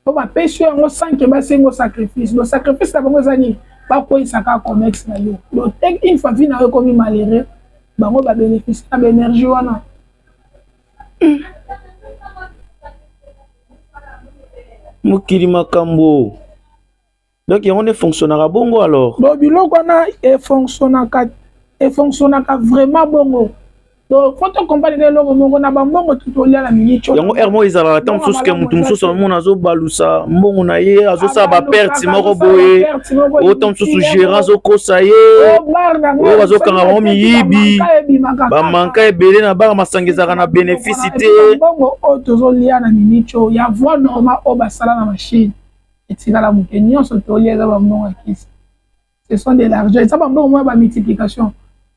o ba pesa yango sans que ba sengo sacrifice le sacrifice na bango zani ba ko isaka commerce na yo le tek une fois vie na yo comme malheureux bango ba bénéficier na énergie wana Mokili makambo. Donc on ne fonctionnera bongo alors. Donc biloko wana e fonctionnaka vraiment bongo. Donc faut te comparer loko moko na bambongo tutolia la minute. Yango hermo izala tant sous que mutum sous son mona zo balusa mbongo na ye azo sa ba perte moko boye. Autant sous gérant zo kosa ye. O bazo kanga mo miyibi. Ba manka ebele na ba masangezaka na bénéficité. Bongo o tozolia na minute ya voix normal o basala na machine. Etikala mukenyo so tolia za bambongo akisi. Ce sont de l'argent, ça bambongo mo ba multiplication.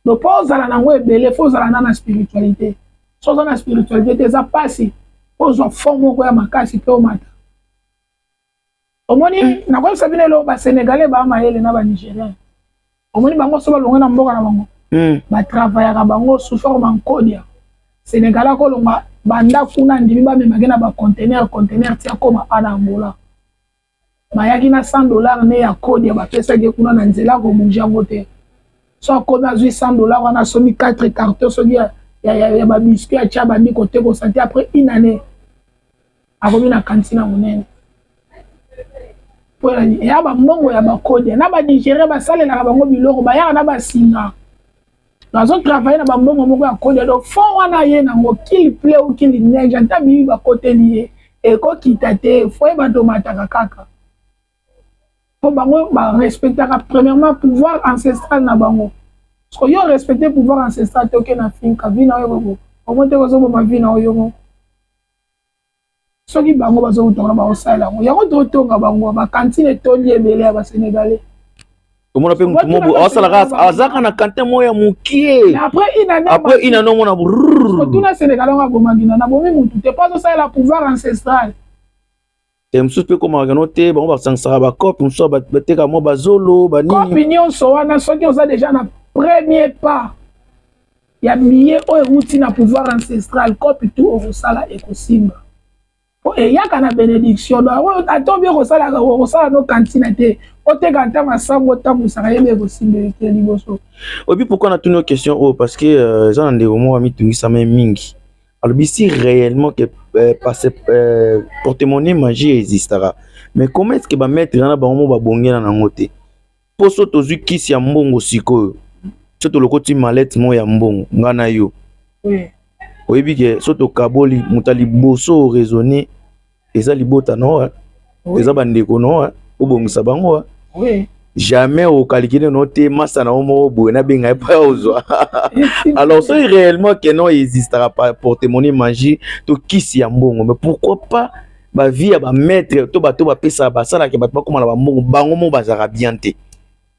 Donc, pour ça, il faut la spiritualité. Si on a la spiritualité, ça passe. Pour ça, forme quoi ma casse au matin. Au moins, na quoi ça vient là, Sénégalais, Maël, na Nigérien. Au moins, bango soba longa na mboka na bango. Ba travailler na bango sous forme en code. Sénégalais ko longa banda kuna ndimi ba me magena ba conteneur tia koma ana Angola. Mayaki na $100 ne ya code ba pesa ke kuna na nzela ko munja ngote. So comme à $800 on a somme 4 cartons so il y a ba biscuit à tcha ba mi côté ko santé après une année a komi na cantine monene pour y a ba mbongo ya ba code na ba digérer ba sale na bango biloko ba ya na ba singa dans un travail na ba mbongo moko ya code donc fond wana ye na ngo qu'il plaît ou qu'il neige anta mi ba côté lié et ko kitate faut ba tomata kaka. Faut bango ba respecter premièrement pouvoir ancestral na bango. Parce que yo respecter pouvoir ancestral te ok na finka vina yo go. Au moins te ko zo ba vina yo. Soki bango bazo utonga ba osala ngo. Ya ko to tonga bango ba cantine to liebele ba Sénégalais. Comment on peut mutu osala gas azaka na cantine moya mukie. Après une année mona brrr. Tout na Sénégalais nga bomagina na bomi mutu te pas osala pouvoir ancestral. Msusu pe koma ganote bango basangsaka ba copie msusu bateka mo bazolo ba nini opinion so wana soki oza déjà na premier pas ya billet oyo euti na pouvoir ancestral copie tout okosala ekosimba e yaka na bénédiction donc atobi okosala no cantine te oteka ntango asango otambusaka yebe ekosimba ete liboso obi pourquoi na tuni question parce que eza na ndeko moko amitungisama mingi alors si réellement que porte-monnaie magie existera mais comment est-ce que ba mettre na bango ba bongena na ngote poso tozui kisi ya mbongo sikoyo soto lokoti mallette mo ya mbongo ngana yo oui oyebi ke soto kaboli mutali boso raisonner eza libota no eza bandeko no obongisa bango oui jamais au calculer noté massa na omo boena benga pa ozwa alors c'est réellement que non existera pas porte-monnaie magie to kisi ya mbongo mais pourquoi pas ba vie ya ba maître to ba pesa ba sala ke ba comme na ba mbongo bango mo bazara bien te.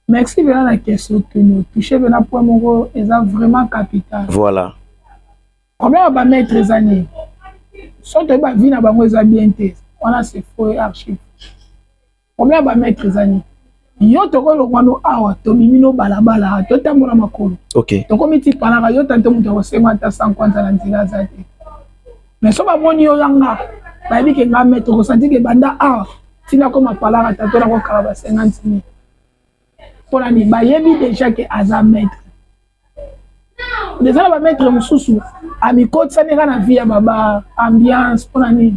Merci bien la question que nous toucher bien point moko est vraiment capital. Voilà Combien ba maître zani sote ba vie na bango est bien te on a c'est faux archive combien ba maître zani yo toko lokwana awa to bimino balabala to tambola makolo OK to komiti panaka yo tante mutu ko 50 150 na nzila zate mais so ba moni yo yanga ba bi ke ngame to ko santi ke banda awa tina ko mapalaka tato na ko kala ba 50 000 pona ni ba yebi déjà que aza maître déjà ba maître mususu ami ko tsane kana via baba ambiance pona ni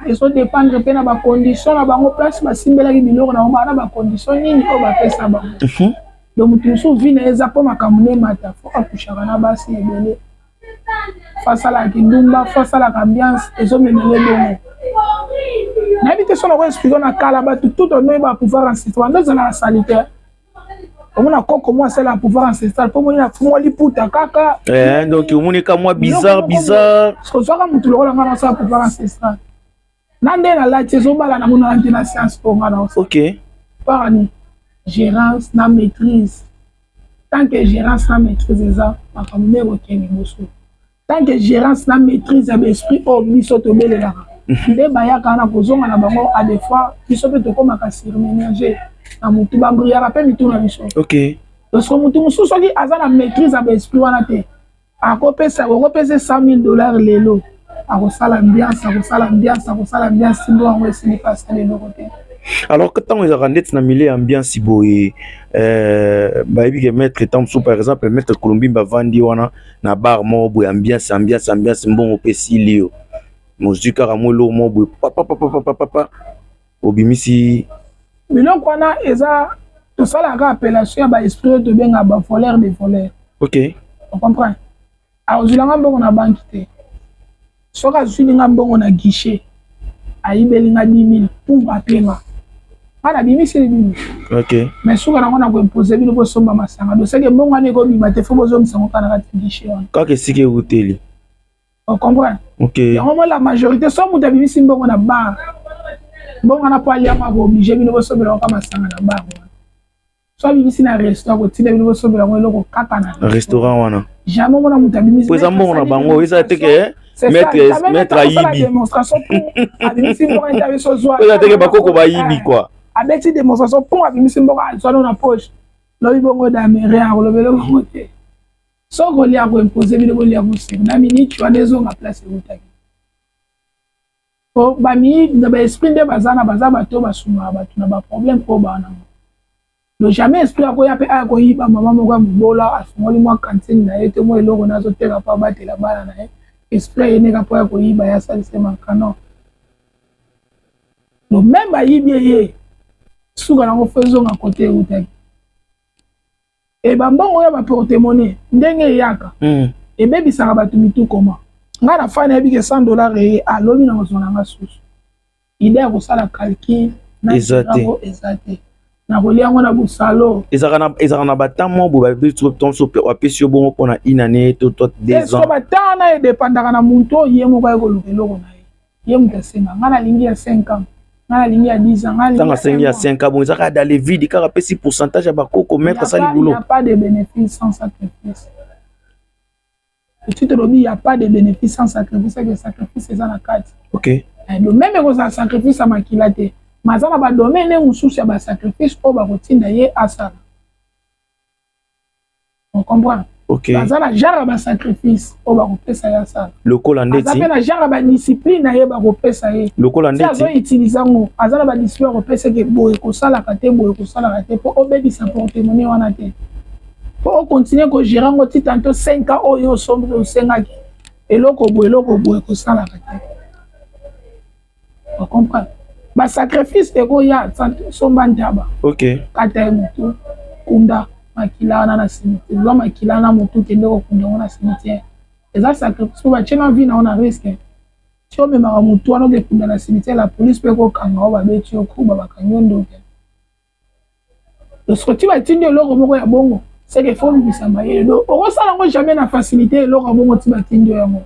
et so dépendre pe na ba condition na bango place ba simbela ki biloko na ba na ba condition nini o ba pesa ba donc mutu so vina eza po makamune mata fo akushaka na basi ebele face à la kindumba face à la ambiance et so menele bongo na bité so na ko expliquer na kala ba tout on ba pouvoir en citoyen dans la sanitaire on a comment c'est la pouvoir ancestral pour moi faut liputa kaka donc on est comme moi bizarre parce que ça comme tout le rôle dans ça pouvoir ancestral nande na la tieso bala na mona na science pour ngana OK par gérance na maîtrise tant que gérance na maîtrise ça ma famille okeni boso tant que gérance na maîtrise ya esprit au biso to belela nde bayaka na kozonga na bango à des fois biso pe to komaka surménager na mutu ba briara pe mitu na biso OK parce que mutu musu soki aza na maîtrise ya esprit wana te akopesa $100,000 lelo akosala ambiance ndo yango esili pasi lelo kote. Alors que tant ils rendent na milieu ambiance boye bayebi ke mettre temps sous par exemple mettre Colombie ba vandi wana na bar mo boye ambiance mbongo pesi lio musique ramolo mo boye papa obimisi biloko wana eza tosalaka appellation ya ba esprit to benga ba voleur de voleur. OK on comprend azulanga mbongo na banki te soka zulinga mbongo na guichet ayibelinga 10 000 pour apenga ana bimisi bimi. OK mais soka na ngona ko imposer bino bo somba masanga do seke mbongo ane ko bima te fo bozo msango kana kati guichet wana kaka sike hoteli. on comprend OK yango la majorité so muta bimisi mbongo na bar mbongo na pali ya ko obligé bino bo sombela ko masanga na bar so bimisi na restaurant ko tinde bino bo sombela ko eloko kaka na restaurant wana jamais mona muta bimisi poza mbongo na bango eza teke maître ayibi démonstration pour abimisi mbongo intervention zo eza teke bakoko bayibi quoi abeti démonstration pour abimisi mbongo azwana na poche lobi bongo d'améré a relevelo bongo te so ko lia ko imposer bino ko lia ko se na minute tu anezo nga place utaki po ba mi na ba esprit de bazana bazaba to basuma ba tuna ba problème ko bana le jamais esprit akoya pe akoyiba mama moko mbola afungoli mwa cantine na yete mo eloko nazo teka pa batela bana na ye esprit ene ka po akoyiba ya salise mankano no même ayibi ye suka na ngofezo nga côté utaki e ba mbongo ya ba porte-monnaie ndenge yaka e bebisaka bato mitu koma nga na fana yebi ke $100 ye alobi na kozona nga susu ide ya kosala calcul na ezate na kolia yango na busalo ezaka na batamo bo bapesi yo bongo mpona une année to 2 ans batanga na edepandaka na muntu ye moko ayekoluka eloko na ye moto asenga nga nalingi ya 5 ans nga nalingi ya 10 ans ntango asengi ya 5 ans bon ezaka dans les vides kaka apesi pourcentage ya bakoko maître asali boulot. Il n'y a pas de bénéfice sans sacrifice. Et tu te dis, il n'y a pas de bénéfice sans sacrifice, c'est que le sacrifice c'est dans la carte. OK. Donc même quand ça sacrifice à makilate, mais ça va domaine où souci à sacrifice au barotin d'ailleurs à ça. On comprend. OK. Ça na genre à sacrifice au barotin ça ya ça. Le colandé. Ça fait na genre à discipline d'ailleurs barotin ça y. Le colandé. Ça doit utiliser ngo. Azana ba discipline barotin c'est que boye ko sala kate boye ko sala kate pour obéir sa porte-monnaie wana te. Pour continuer à gérer un petit tantôt 5 ans au sombre au 5 ans et l'autre que ça la on comprend ba sacrifice et go ya son bandaba. OK Kata mutu kunda makila na cimetière lo makila na mutu kende ko kunda na cimetière et ça sacrifice pour ba chena vie na on a risque si on me mara mutu na ke kunda na cimetière la police peut ko kanga ba beti ko kuba ba kanyondo le sorti ba tinde lo moko ya bongo. C'est que faut lui ça mailler donc on ça n'a jamais la facilité leur bon motif batinde yango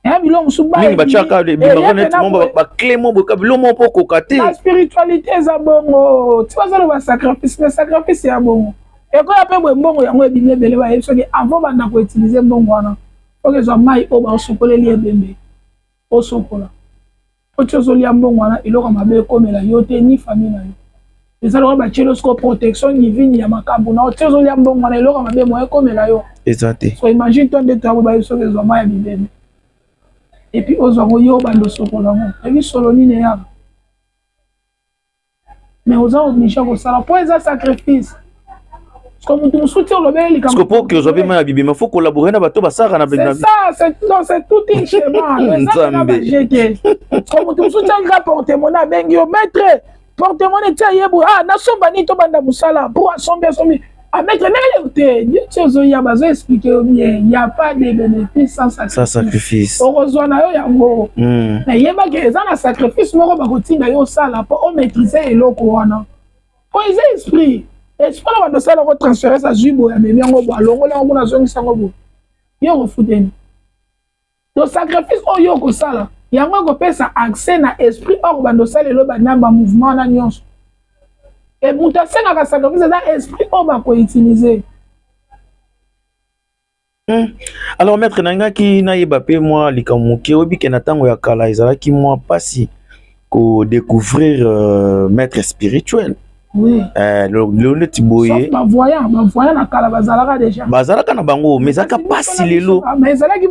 et bilong suba mingi bachaka de bimaronet ba clé mo boka bilomo poko kate la spiritualité za bongo tu vas aller ba sacrifice mais sacrifice ya bongo et quand ya pe bongo yango ebimé belé ba yeso que avant banda ko utiliser bongo wana faut que zo mai o ba sokole li ebembe o sokola o tsozo li bongo wana iloko mabe komela yote ni famille na yo. Les alors ba chelosco protection divine ya makambo na otezo lia mbongo na eloko mabe moye komela yo. Exact. So imagine toi de toi ba so les hommes ya bibeme. Et puis aux hommes yo bando sokola mo. Et puis solo ni ne ya. Mais aux hommes obligés ko sala pour ça sacrifice. Comme tu me soutiens le bel parce que pour que vous avez mal bibeme faut collaborer na bato basara na c'est ça c'est tout un schéma. Comme tu me soutiens le porte-monnaie bengio maître porte-monnaie tia yebo na somba ni to banda musala pour assomber à mettre n'ayete Dieu zo ya bazo expliquer bien il y a pas de bénéfice sans sacrifice heureusement na yo yango na yeba que ça na sacrifice moko ba kotinda yo sala pour maîtriser eloko wana pour les esprits esprit na bandosala ko transférer sa jubo ya memi yango bo alongola yango na zongi sango bo yo refuteni to sacrifice oyo ko sala yango ko pesa accès na esprit or bandosala lo banamba mouvement na nyonso et muta senga ka sacrifice na esprit o ba ko utiliser. Alors maître nangaki na yeba pe moi likamuke obi ke na tango ya kala ezalaki moi pasi ko découvrir maître spirituel. Oui. Le tiboye. Sauf ma voyant na kala bazalaka déjà. Bazalaka na bango mais zaka pasi lelo. Mais ezalaki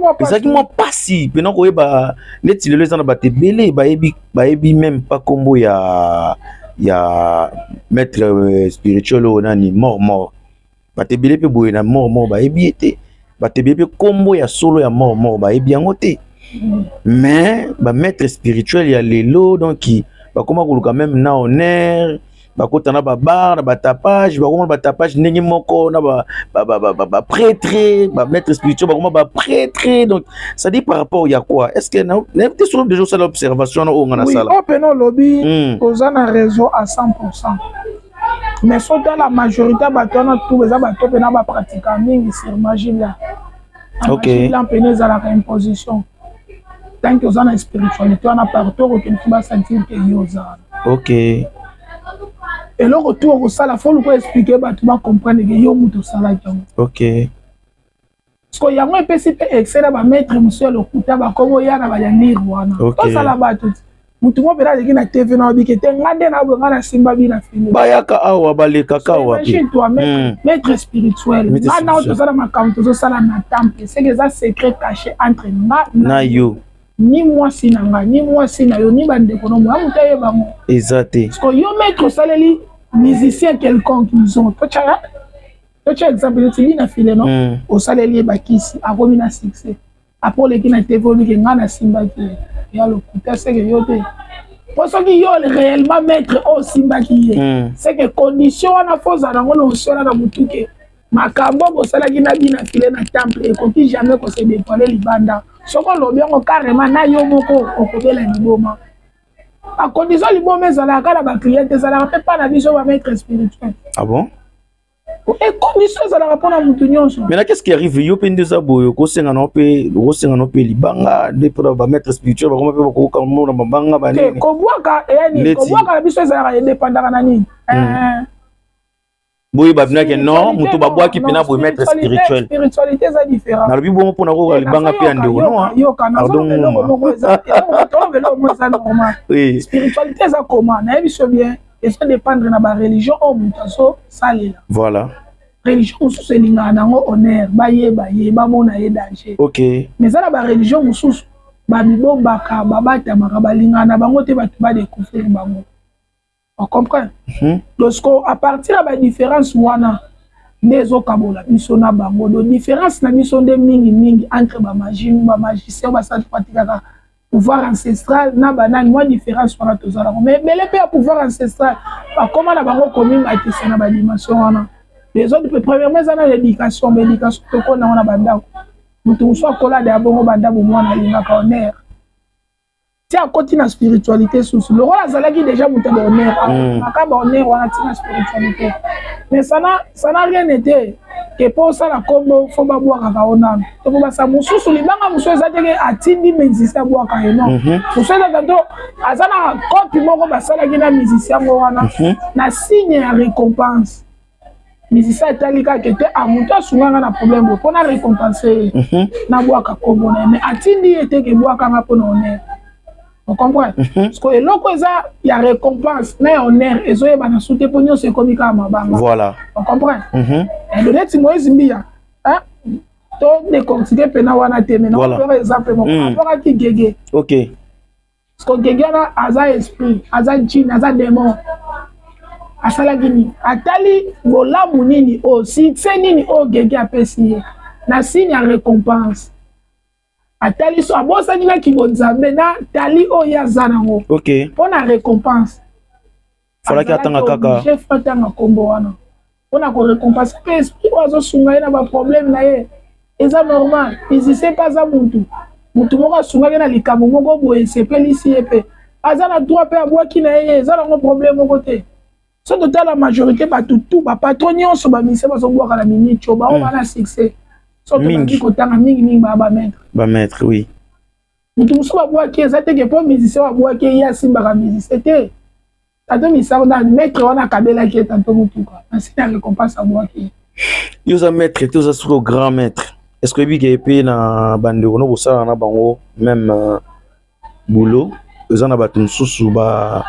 moi pasi pena ko yeba neti lelo ezana batebele bayebi même pas kombo ya maître spirituel onani mort. Batebele pe boye na mort bayebi ete. Batebele pe kombo ya solo ya mort bayebi yango te. Mais ba maître spirituel ya lelo donc ba koma koluka même na honneur bakota na babar na batapage bakoma batapage ndenge moko na ba prêtre ba maître spirituel bakoma ba prêtre donc ça dit par rapport ya quoi est-ce que na peut sur déjà ça l'observation au ngana sala oui openo lobby oza na raison à 100%. Mais faut dans la majorité bato na tout beza bato pe na ba pratiquer mingi sur magie là. OK. Là peine za la imposition. Tant que oza na spiritualité on a partout que tu vas sentir que yoza. OK. Et le retour au sala faut le expliquer bato ba comprendre que yo muto sala jango. OK. Parce que yango epesi pe excellent ba maître monsieur le kuta ba komo ya na ba ya nirwana. OK. Sala bato. Mutu mo pera leki na TV na bikete ngande na bo ngana simba bi na fini bayaka awa baleka kawa pi imagine toi maître spirituel ngana o tozala makambo tozosala na temple c'est que ça secret caché entre na yo ni moi si na nga ni moi si na yo ni bande kono mo amuta ye bango exacté parce que yo maître saleli musicien quelconque ils ont to cha exemple tu na file non o saleli bakisi akomi na succès après leki na TV bi ngana simba ki ya le kuta c'est que yo te parce que yo réellement maître au simba ki c'est que condition na foza na ngolo sona na mutuke makambo bo sala ki na bina file na temple et qu'on jamais ko se dévoiler libanda soko lobi ngo carrément na yo moko okobela liboma a condition liboma ezala kala ba client ezala pas na biso ba maître spirituel. Ah bon? Et condition ça la répondre à Moutounion. Mais là qu'est-ce qui arrive yo pende za boyo ko senga no pe libanga de pour ba maître spirituel ba ko pe ko ka mo na banga ba ni ko boaka yani ko boaka la biso za indépendant na nini boyi ba bina ke non mutu ba boaki pena bo maître spirituel spiritualité ça différent na lobi bon pour na ko libanga pe ande no yo kana normal oui spiritualité ça comment na biso bien et ça dépendre de la religion au mutaso salela voilà religion sous linga nango honneur baye ba mona ye danger. OK mais ça la religion sous ba bibombaka babata makaba linga na bango te batu ba découvrir bango on comprend lorsqu'on à partir de la différence wana nezo kabola biso na bango do différence na biso de mingi entre ba magicien ba sa pratikaka pouvoir ancestral na banane moi différence par tozala mais le pouvoir ancestral pas comment na bango komi matisa na ba dimension wana les autres premièrement ça na l'éducation mais l'éducation to ko na banda mutu so kola de abongo banda bo mwana linga ka honneur tia côté na spiritualité sous le rôle azalaki déjà mutu de honneur makaba honneur wana tina spiritualité mais ça n'a rien été que pour ça la combo faut ba boaka ka onana to ba sa mususu libanga mususu ezateke atindi musicien boaka eno mususu tanto azana copie moko basala kina musicien mo wana na signe ya récompense musicien talika que te amuta sunganga na problème pour na récompenser na boaka kombo na mais atindi ete ke boaka nga pona honneur. On comprend? Parce que l'autre il y a récompense, mais honneur, et ça, il soute pour nous, c'est comme ça. Voilà. On comprend? Et le net, Moïse Mbia, hein? Tout décortiquer pena wana te, mais non, par exemple, mon rapport à qui Gégé. OK. Parce que Gégé a un esprit, un djinn, un démon. Asala gini, atali bola munini aussi, c'est nini o Gégé a pesé. Na signe à récompense. Atali so abosa dina kibonzambe na tali oya zanango. OK. Pour la récompense. Fala ki atanga kaka. Chef atanga kombo wana. Pour la récompense que esprit ozo sunga na ba problème na ye. Eza normal. Ici c'est pas ça muntu. Muntu moko sunga na likambo moko boye sepeli si epe. Azana droit pe abwaki na ye, eza na problème moko te. so total la majorité tout ba patron nyonso ba mise ba so boka la minute ba on va na succès so to ba ki kotanga mingi ba maître oui mutu muso ba boka ki ezate ke po musicien ba boka ki ya simba ka musicien te tato misa na maître wana kabela ki tanto mutu quoi ainsi na récompense ba boka ki yo za maître te za sur grand maître est-ce que bi ke pe na bande kono bo sala na bango même boulot eza na bato mosusu ba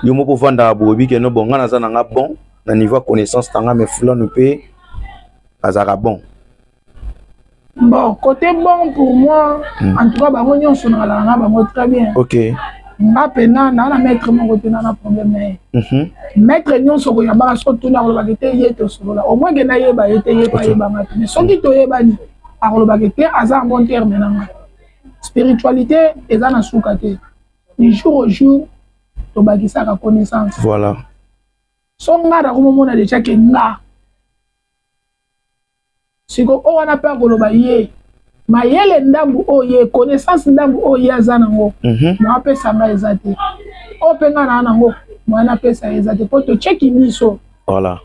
yo moko vanda bobi ke no bonga na za na nga bon na niveau connaissance tanga mais fulano pe azara bon bon côté bon pour moi en tout cas bango nyonso na la bango très bien OK nga pena na maître moko te na problème maître nyonso ko yamba so tuna ko ba kete yeto solo la au moins que na yeba yete yepa yeba ngati mais soki to yeba ni akolo ba kete aza en bon terme na nga spiritualité eza na suka te du jour au jour to bakisaka connaissance voilà so nga da komona déjà que nga siko o wana pa koloba ye mayele ndambu oye connaissance ndambu oye aza nango na pesa nga ezate o penga na nango mwana pesa ezate po to cheki miso voilà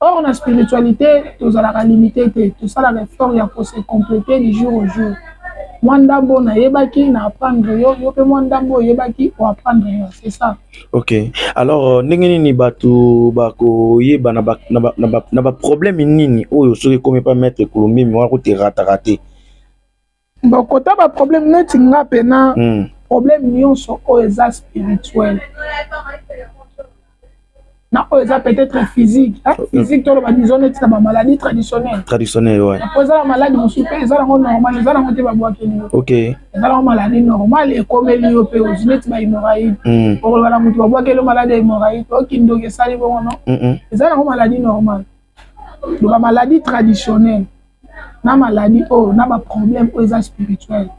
or na spiritualité tozalaka limité te tosalaka effort ya ko se compléter du jour au jour Mwandambo na yebaki na apprendre yo pe mwandambo yebaki o apprendre yo c'est ça. OK. Alors ndenge ni batu bako yeba na ba problème nini oyo soki comme pas mettre Kolombi mais wa ko te rater. Bon kota ba problème neti nga pena problème nyonso o eza spirituel. Na o eza peut-être physique, physique to ba disons neti na ba maladie traditionnelle. Traditionnelle ouais. Après ça la maladie musupe eza normal, eza na ngote ba boaki ni. OK. Eza la maladie normale et comme elle yo pe neti ba hémorroïde. Pour la mutu ba boaki le maladie hémorroïde, o kindo ke sali bon non. Eza na maladie normale. Donc la maladie traditionnelle. Na maladie o na ba problème o eza spirituel.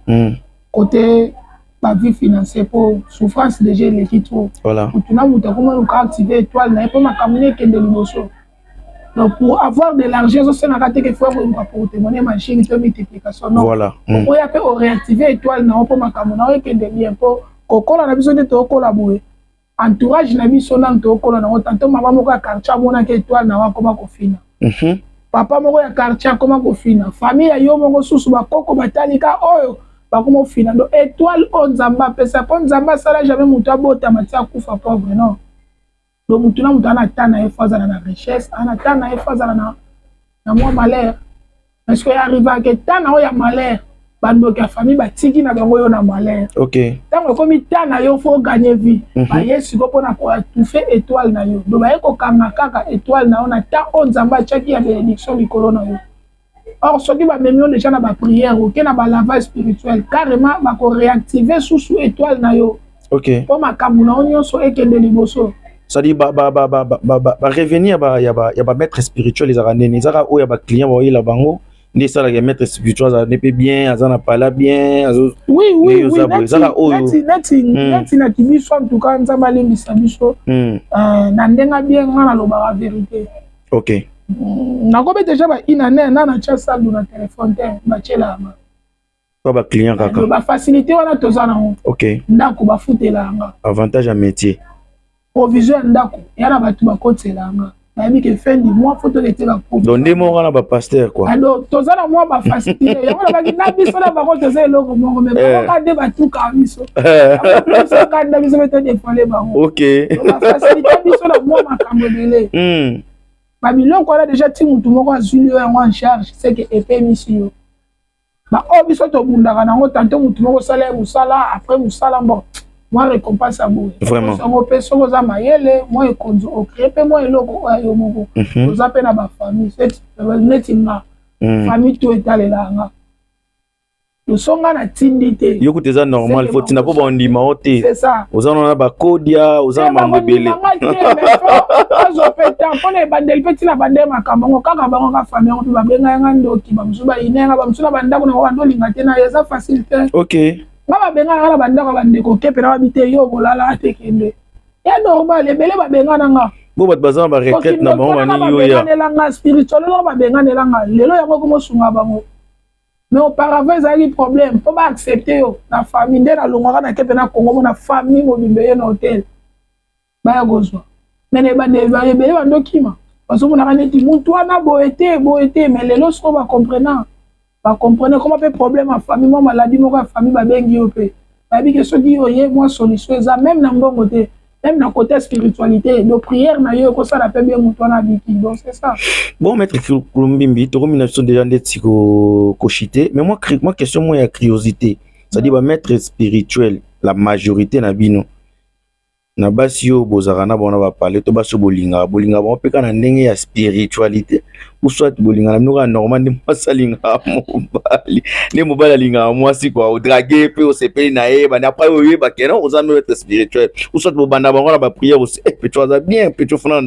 Côté la vie financière pour souffrance déjà l'équipe trop. Voilà. Pour tout le monde comment activer étoile na pas ma caminer que de l'imotion. Donc pour avoir de l'argent ça n'a raté que faut pour témoigner machine de multiplication non. Voilà. Pour y faire réactiver étoile na pas ma caminer que de bien pour kokola na biso de to collaborer. Entourage na biso na to kola na tanto maman moko ya quartier mona que étoile na wa comment kofina. Papa moko ya quartier comment kofina. Famille yo moko susu ba koko batalika oyo. Bakoma fina do étoile on nzamba pesa po nzamba sala jamais mutu abota matia kufa pauvre non do mutu na mutu ana tana efazana na richesse ana tana efazana na moi malheur parce que arrive à que tana o ya malheur bando ka famille batiki na bango yo na malheur. OK tango komi tana yo faut gagner vie ba yesu ko pona ko toucher étoile na yo do ba eko kanga kaka étoile na ona ta on nzamba chaki ya bénédiction likolo na yo. Or, ce qui va même déjà dans la prière, ou qui na ba lavage spirituel, carrément, va réactiver sous étoile na yo. OK. Pour ma kamuna onyo so ekende liboso. Ça dit revenir ya ba maître spirituel les arandene, ils ara o ya ba client ba yi la bango, ni ça la maître spirituel ça ne peut bien, azana pala bien, oui. Neti na kibiso en tout cas nzamba limbisa biso. Na ndenga bien ngana loba la vérité. OK. Nakobe déjà ba inane na cha saldu na téléphone te bachela ma pas ba client kaka ba facilité wana tozana OK ndako ba futela nga avantage à métier provision ndako yana batu ba kotela nga na mi ke fin du mois photo de tela pour donc des mots na ba pasteur quoi alors tozana moi ba facilité yana ba na biso na ba ko tozela logo mongo mais ba de batu ka biso ça ka na biso mete de fale ba OK ba facilité biso na moi makambo dele Babylon quoi là déjà ti mutu moko azuli yo en charge c'est que épée mission ba o biso to bundaka nango tanto mutu moko sala musala après musala bon moi récompense à vous vraiment on peut so za mayele moi ekonzo o créer pe moi eloko yo moko oza pe na ba famille c'est netinga famille to etalela nga songa na tindité yo kuteza normal faut tina po ba ndima ote c'est ça ozana na ba kodia ozana mambebele azo peta pone bandel petit na bandel makambo kaka bango ka famille on ba benga nga ndoki ba musuba inenga ba musuna bandako na ba ndolinga tena eza facilité OK ba benga na bandako bandeko kepe na bité yo bolala tekende ya normal ebele ba benga na nga bo bat bazana ba requête na bango bani yo ya na nga spirituel ba benga na nga lelo yango ko mosunga bango. Mais auparavant, ils avaient des problèmes. Il ne faut pas accepter la famille. Dès la longue, on a na Congo, on a famille, on a un hôtel. mais ne ebele bandokima bazomonaka neti mutu wana boye te mais lelo soko bacomprenant comment peut problème à famille moi maladie moko ya famille babengi yo mpe bayebi ke soki oye mwa solution eza même na mbongo te même na côté spiritualité de prière na yo ekosala mpe bien mutu wana biki donc c'est ça. Bon maître Kulumbimbi tokomi na biso déjà ndeti kochite mais moi question moi ya curiosité c'est-à-dire ba maître spirituel la majorité na bino na basi yo bozaka na bona ba parler to baso bolinga ba peka na ndenge ya spiritualité ou soit bolinga na mnoka normal ni masalinga mobali ni mobali linga mwasi kwa o draguer pe o sepeli na ye ba na pa yo ba kena o za no être spirituel ou soit bobanda bango na ba prière aussi pe tu as bien pe tu fana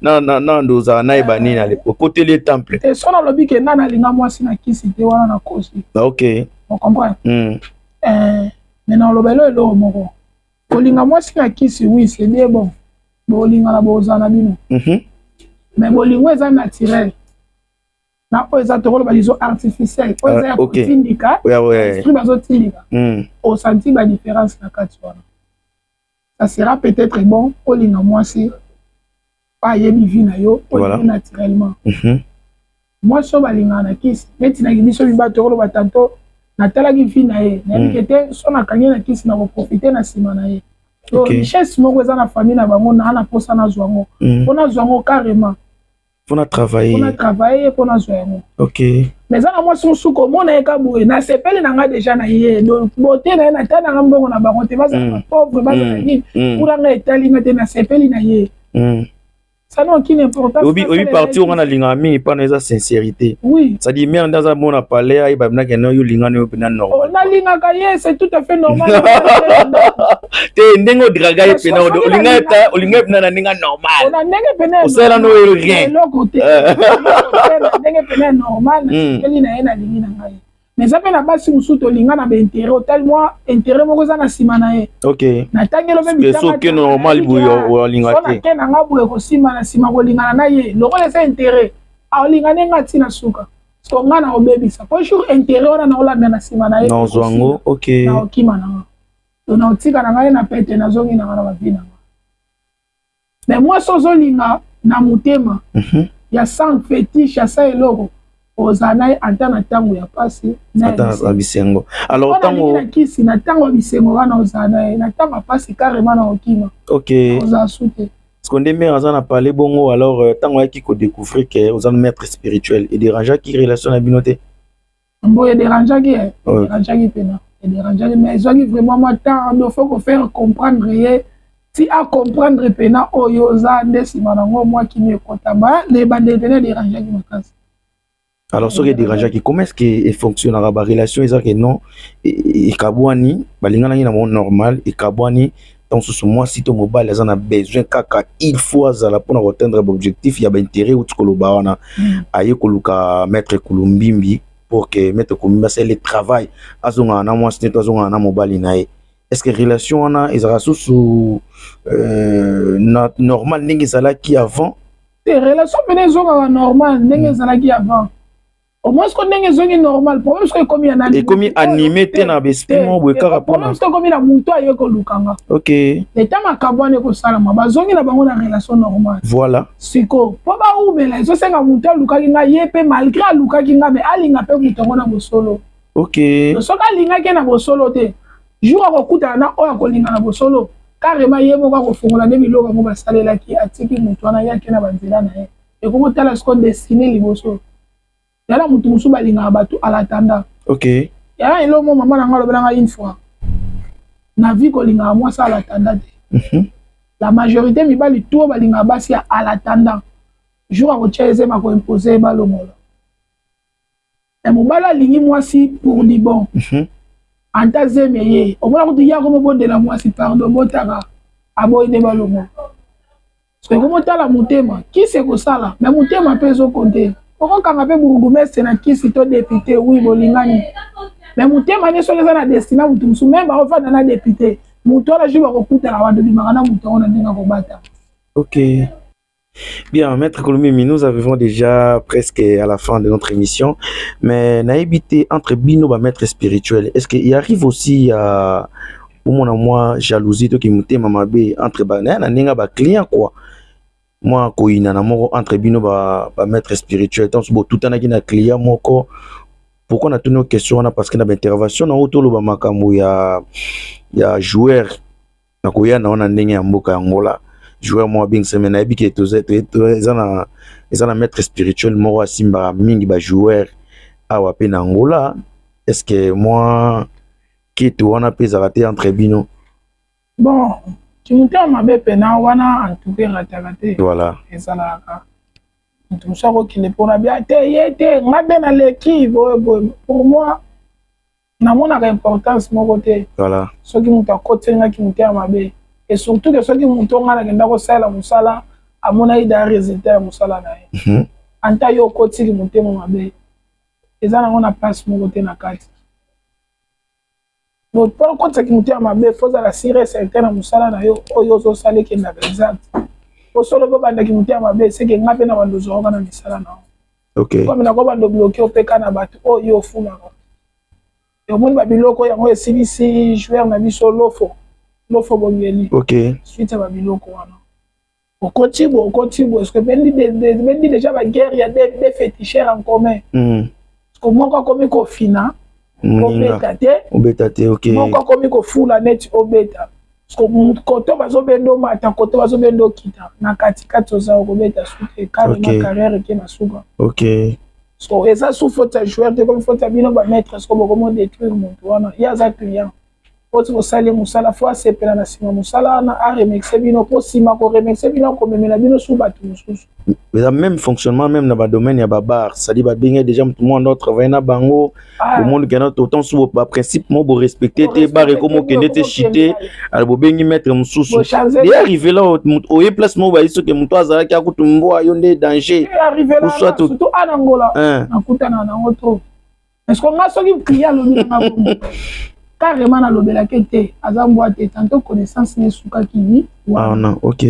na ndoza na ba nini na le côté les temples et sona lobi ke nana linga mwasi na kisi te wana na kosi. OK on comprend mais non lobelo elo moko bolinga mwasi na kisi oui c'est bien bon bolinga na bozana bino mais bolingo eza naturel na oyo eza tokolo balizo artificiel oyo eza ya kotindika esprit bazotindika osanti badiférence na kati wana ça sera peut-être bon olinga mwasi ayebi vi na yo oyo naturellement mwasi oyo balingaka na kisi neti na biso mibali tokolo batanto natalaki vi na ye nayebi kete so nakangi na kisi na koprofite na nsima na ye richesse moko eza na famille na bango naa na mposa nazwa yango mpo nazwa yango carrément mpona travailler mpo nazwa yango mais eza na mwasi mosuku omona ye ka boye nasepeli na nga deja na ye donc bote na ye natali na nga mbongo na bango te bazala pauvre bazala nini mpona nga etali nga te nasepeli na ye ça n'a aucune importance. Oui, parti on a l'ingami pas dans sa sincérité. Oui. Ça dit même dans un bon appelé il va venir que non yo lingano yo pena normal. On a lingaka c'est tout à fait normal. Te ndengo draga ye pena o linga pena na ninga normal. On a ndenge pena. O sala no rien. L'autre ndenge pena normal na na na linga na ngai. Mais ça fait la base musu to linga na ba intérêt tellement intérêt moko za na sima na ye. OK. Na tangelo be bitanga. C'est que normal boyo linga te. So na ke na nga boyo ko sima na sima ko linga na ye. Loko les intérêt. A linga nenga tina suka. So nga na obebisa. Pour jour intérêt ona na olanda na sima na ye. Non zwango. OK. Na okima na. To na otika na nga na pete na zongi na ba vina. Mais moi so linga na mutema. Ya sang fétiche ya sa eloko. Ozana antana tango ya pasi na bisengo alors tango na kisi na tango bisengo wana ozana na tango pasi carrément na okima. OK oza soute ce qu'on aime en parler bongo alors tango yaki ko découvrir que ozana maître spirituel et dérangeant qui relation na binoté mbo et dérangeant qui pena et dérangeant mais ils vraiment moi temps il faut qu'on faire comprendre si à comprendre pena oyoza ndesima na moi qui me kotaba les bandes pena dérangeant qui makasi. Alors, ce qui est dérangeant, comment est-ce que fonctionne la relation? Ils ont que non, et Kabouani, balingana na monde normal, et Kabouani, dans ce mois, si ton mobile, les gens ont besoin, il faut pour atteindre l'objectif, il y a intérêt ou tu kolobawana, aïe koluka maître Kulumbimbi, pour que maître Kulumbimbi, c'est le travail, azonga na moi, c'est azonga na mobile nae. Est-ce que relation on a, ils ont sous normal, n'est-ce pas qui avant? Les relations sont normales, n'est-ce pas qui avant? Au moins ce qu'on est normal problème c'est comme il y en a et comme animé te na besprit mo boka rapport na c'est comme la muto ayeko lukanga. OK les temps makabwane ko sala mabazongi na bango na relation normale voilà siko po ba ubela so senga muto lukaki nga yepe malgré lukaki nga mais alinga pe muto ngona bosolo. OK so ka linga ke na bosolo te jour akokuta na oya ko linga na bosolo carrément yebo ka ko fungola ne biloko ngo basalela ki atiki muto na yake na banzela na ye et comment tala ce qu'on destiné liboso. Yala mutu musu balinga batu alatanda. OK. Yala ilo mo mama na ngalo belanga une fois. Na vie ko linga moi ça alatanda te. La majorité mi bali tout balinga basi alatanda. Jour a kocheze ma ko imposer balomolo. Et mo bala lingi moi si pour di bon. Anta zemeye. O mona ko ya ko mo bondela moi si pardon botaka. Aboy de balomolo. Parce que comment ta la mutema qui c'est ko sala mais mutema peso compter. Pourquoi quand on fait bourgmestre na kisi to député oui bolingani mais mutema ne so na destina mutu musu même ba ofa na député mutu la juba ko kutela wa de bimana mutu ona ndinga ko bata. OK bien maître Kulumbimbi nous arrivons déjà presque à la fin de notre émission mais na habité entre bino ba maître spirituel est-ce qu'il arrive aussi à au moins jalousie to ki mutema mabe entre ba na ndinga ba client quoi moi koina na moko entre bino ba maître spirituel tant bo tout anaki na client moko pourquoi on a tenu question wana parce que na intervention na auto lo ba makambo ya joueur na koya na ona ndenge ya mboka Angola joueur mo bing semaine na biki to ezana maître spirituel moko asimba mingi ba joueur awa pe na Angola est-ce que moi qui tu wana pesa raté entre bino bon tu montes ma be pena wana en tout cas raté voilà ezalaka tout ça qui ne pour bien te ngabe na l'équipe pour moi na mona importance mon côté voilà ce qui monte à côté nga qui monte ma be et surtout que ceux qui monte nga na kenda ko sala musala amona ida résultat musala na anta yo côté qui monte ma be ezana on a place mon côté na kati donc pour côté qui monte ma be faut la sire certaine musala na yo oyo zo sale qui na exact solo ko banda ki mutia mabe c'est que ngape na bando zo kana misala na OK comme na ko bando bloquer opeka na bato o yo funa ko yo mon ba biloko yango esibisi joueur na biso lofo bongeli OK suite ba biloko wana okotibo est-ce que bendi déjà ba guerre ya des féticheurs en commun parce que moko komi ko fina obetate OK moko komi ko fula net obeta koto bazobendo mata koto bazobendo kita na katikati oza okobeta suite carrément carrière qui na suka OK so eza sous faute joueur de comme faute bino ba maître est-ce que comment détruire mon wana ya za client poti ko sali musala fois sepela na sima musala na a remixer bino po sima ko remixer bino ko memela bino sous batu mususu mais le même fonctionnement même dans ba domaine ya ba bar ça dit ba binga déjà tout le monde autre vaina bango le monde qui a autant sous ba principe mo bo respecter te bar et comme que n'était chité al bo bengi mettre mususu et arrivé là au place mo ba iso que muto azala ki akutumbo ayo nde danger arrivé là surtout en Angola nakutana na autre est-ce qu'on a soki client lo mina ngombo carrément na lobela kete azambwa te tanto connaissance ne suka ki ah non OK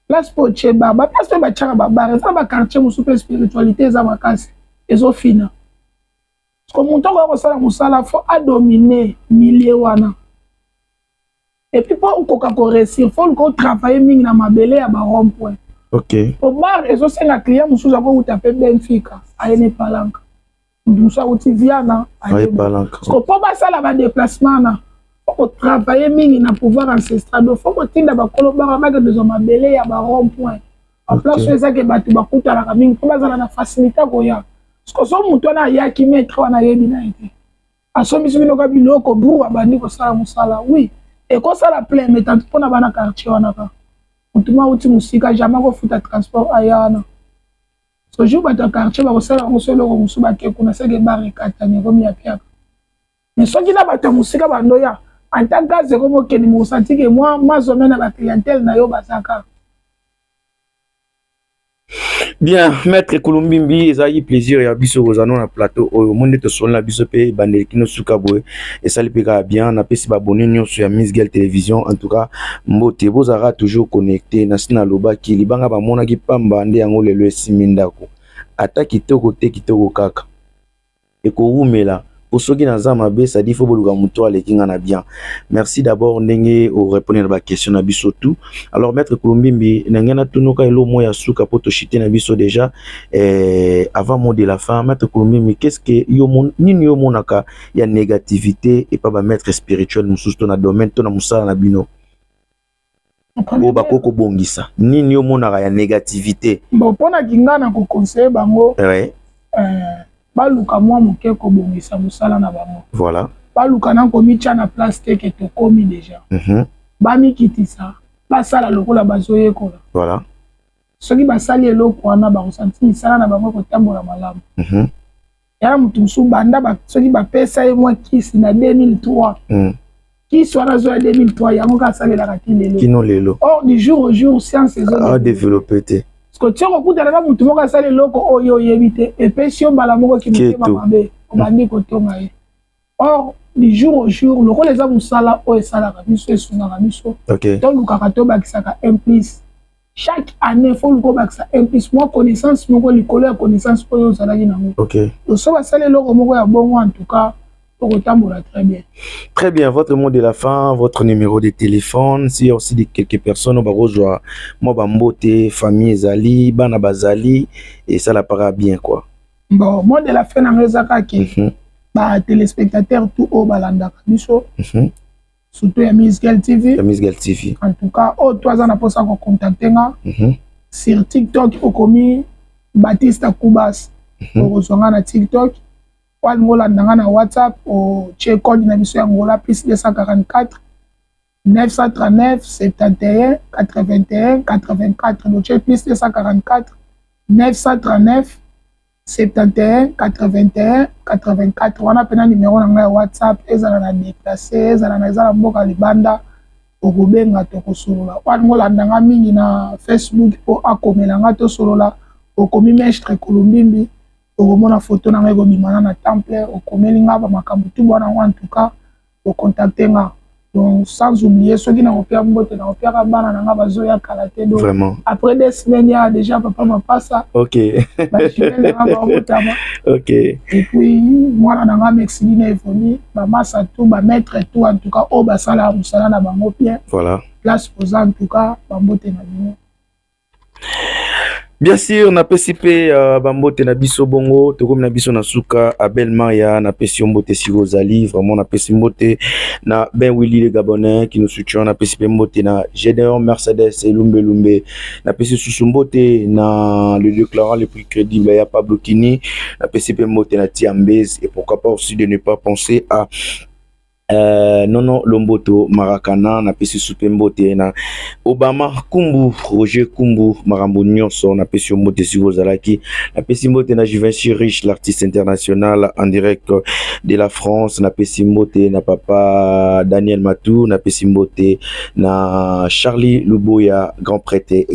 place pour cheba ba place ba chaka ba bar ça ba quartier mu super spiritualité za makasi ezo fina comme on t'a ko sala musala faut a dominer milieu wana et puis pour ko réussir faut ko travailler mingi na mabele ya ba rond point OK au bar ezo senga client musuza ko utape Benfica ayene palanka Dousa outi viana aye palanka parce que pour ça la ba déplacement na faut travailler mingi na pouvoir ancestral donc faut tinda ba kolobara ba de zo mabele ya ba rond point en place ça que batu ba kutala ka mingi pour bazala na facilité ko ya parce que so muto na ya ki mettre wana yebi na été asomi bino ka biloko buru abandi ko sala musala oui et ko sala plein mais tant pour na bana quartier wana ka mutuma outi musika jamais ko futa transport ayana so jour ba ta quartier ba ko sala ko solo ko musuba ke kuna sege barikata ni ko mi apia mais so kina ba ta musika bando ya en tant que c'est comme que nous senti que moi je mène la clientèle na yo basaka. Bien maître Kulumbimbi ezali plaisir ya biso kozana na plateau oyo monde to solo na biso pe bandeli kino suka boye et ça peka bien na pesi ba abonné nyonso ya Miss Girl Télévision en tout cas mbote bozara toujours connecté na sina loba ki libanga ba mona ki pamba nde yango lelo esimindako ata kitoko te kitoko kaka ekorumela osoki na zama be ça dit faut boluka muto alekinga na bien merci d'abord ndenge au répondre à question na biso tout alors maître Kulumbimbi nangena tunoka elo moya suka poto chité na biso déjà avant mot de la fin maître Kulumbimbi qu'est-ce que yo nini yo monaka ya négativité et pas ba maître spirituel mususu na domaine to na musala na bino o bakoko bongisa nini yo monaka ya négativité bon pona kingana ko conseiller bango ouais baluka mwa moke ko bongisa musala na bango voilà baluka na komi tia na place te ke to komi déjà bamikitisa basala lokola bazoyekola voilà soki basali eloko wana bakosanti misala na bango kotambola malamu ya mutu mosusu banda soki bapesa ye mwa kisi na 2003 kisi wana zo ya 2003 yango ka asalelaka ti lelo kino lelo or du jour au jour science a développé te parce que tu as na mutu moko asali eloko oyo oyebi te epesi yo mbala moko kimotema mabe obandi kotonga ye or du jour au jour lokola eza mosala oyo esalaka biso esungaka biso tolukaka tobakisaka un plus chaque année fo luka obakisa un plus mwa connaissance moko likolo ya connaissance oyo ozalaki nango so basali eloko moko ya bongo en tout cas très bien. Très bien, votre mot de la fin, votre numéro de téléphone, s'il y a aussi quelques personnes, on va rejoindre moi, Bambote, famille Zali, Bana Bazali, et ça la paraît bien, quoi. Bon, mot de la fin, on téléspectateurs tout au balanda biso. Surtout à Miss Girl TV. En tout cas, toi, on a posé à contacter sur TikTok, au commis Baptiste Koubas. Au rejoindre na TikTok. Ou na WhatsApp, au check code na biso Angola plus 244 939 71 81 84. Le check plus 244 939 71 81 84. On a un numéro na WhatsApp, ezala na déplacé, ezala na mboka libanda, okobenga tokosolola. Wana ndanga mingi na Facebook po akomela nga to solola, okomi Mestre Kolumbimbi, okomona photo na nga ekobimana na temple, okomeli nga ba makambo tu bwana en tout cas, ocontacter nga. Donc, sans oublier ceux qui n'ont pas mbote, n'ont pas rabana, n'ont pas besoin de kalaté. Vraiment. Après des semaines, il y a déjà papa m'a pas ça. Ok. Ok. Et puis, moi, on a un Mexicain évolué, maman ça tout, ma maître tout, en tout cas, au basala, on s'en a dans bien. Voilà. Place posant, en tout cas, mbote na bien. Bien sûr, na PCP Bambote na biso bongo, to comme na biso na suka Abel Maya na PCP Mbote Sirozali, vraiment na PCP Mbote na Ben Willy le Gabonais qui nous soutient na PCP Mbote na Gédéon Mercedes et Lumbe Lumbe na PCP Susumbote na le déclarant le plus crédible ya Pablo Kini na PCP Mbote na Tiambez et pourquoi pas aussi de ne pas penser à Nono Lomboto Marakana na pesi Supembote na Obama Kumbu Roger Kumbu Marambo Nyonso na pesi Mbote Sirozalaki na pesi Mbote na Juventus Rich l'artiste international en direct de la France na pesi Mbote na papa Daniel Matou na pesi Mbote na Charlie Luboya grand prêté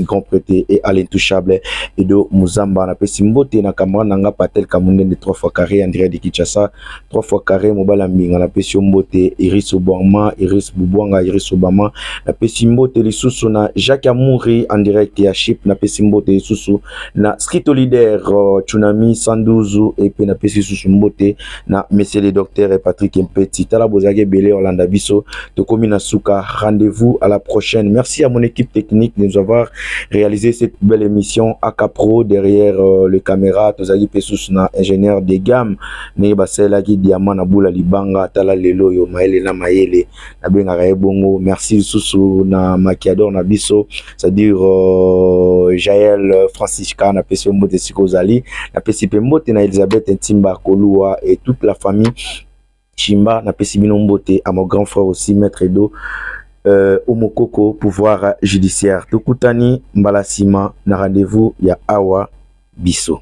et à l'intouchable Edo Muzamba na pesi Mbote na camarade nanga Patel Kamunde de 3 fois carré en direct de Kinshasa 3 fois carré Mobala Mbinga na pesi Mbote Iris Obama, Iris Bubwanga, Iris Obama, na Pesimbo Telisusu na Jacques Amouri en direct ya Chip na Pesimbo Telisusu na Skito Leader Tsunami Sanduzu et puis na Pesimbo Mbote na Monsieur le Docteur et Patrick Mpeti. Tala Bozage Belé Orlando Biso, Tokomi Nasuka. Rendez-vous à la prochaine. Merci à mon équipe technique de nous avoir réalisé cette belle émission. Akapro derrière le caméra, Tozagi Pesus na ingénieur de gamme, Nebasela qui Diamant na Boula Libanga, Tala Lelo yo maele na maele na benga bongo. Merci susu na makiador na biso, c'est-à-dire Jaël Francisca na pesi Mbote Sikozali na pesi Mbote na Elisabeth Ntimba Kolua et toute la famille Chimba na pesi Mbote à mon grand frère aussi Maître Edo Omokoko pouvoir judiciaire Tokutani Mbalasima na rendez-vous ya Awa Biso.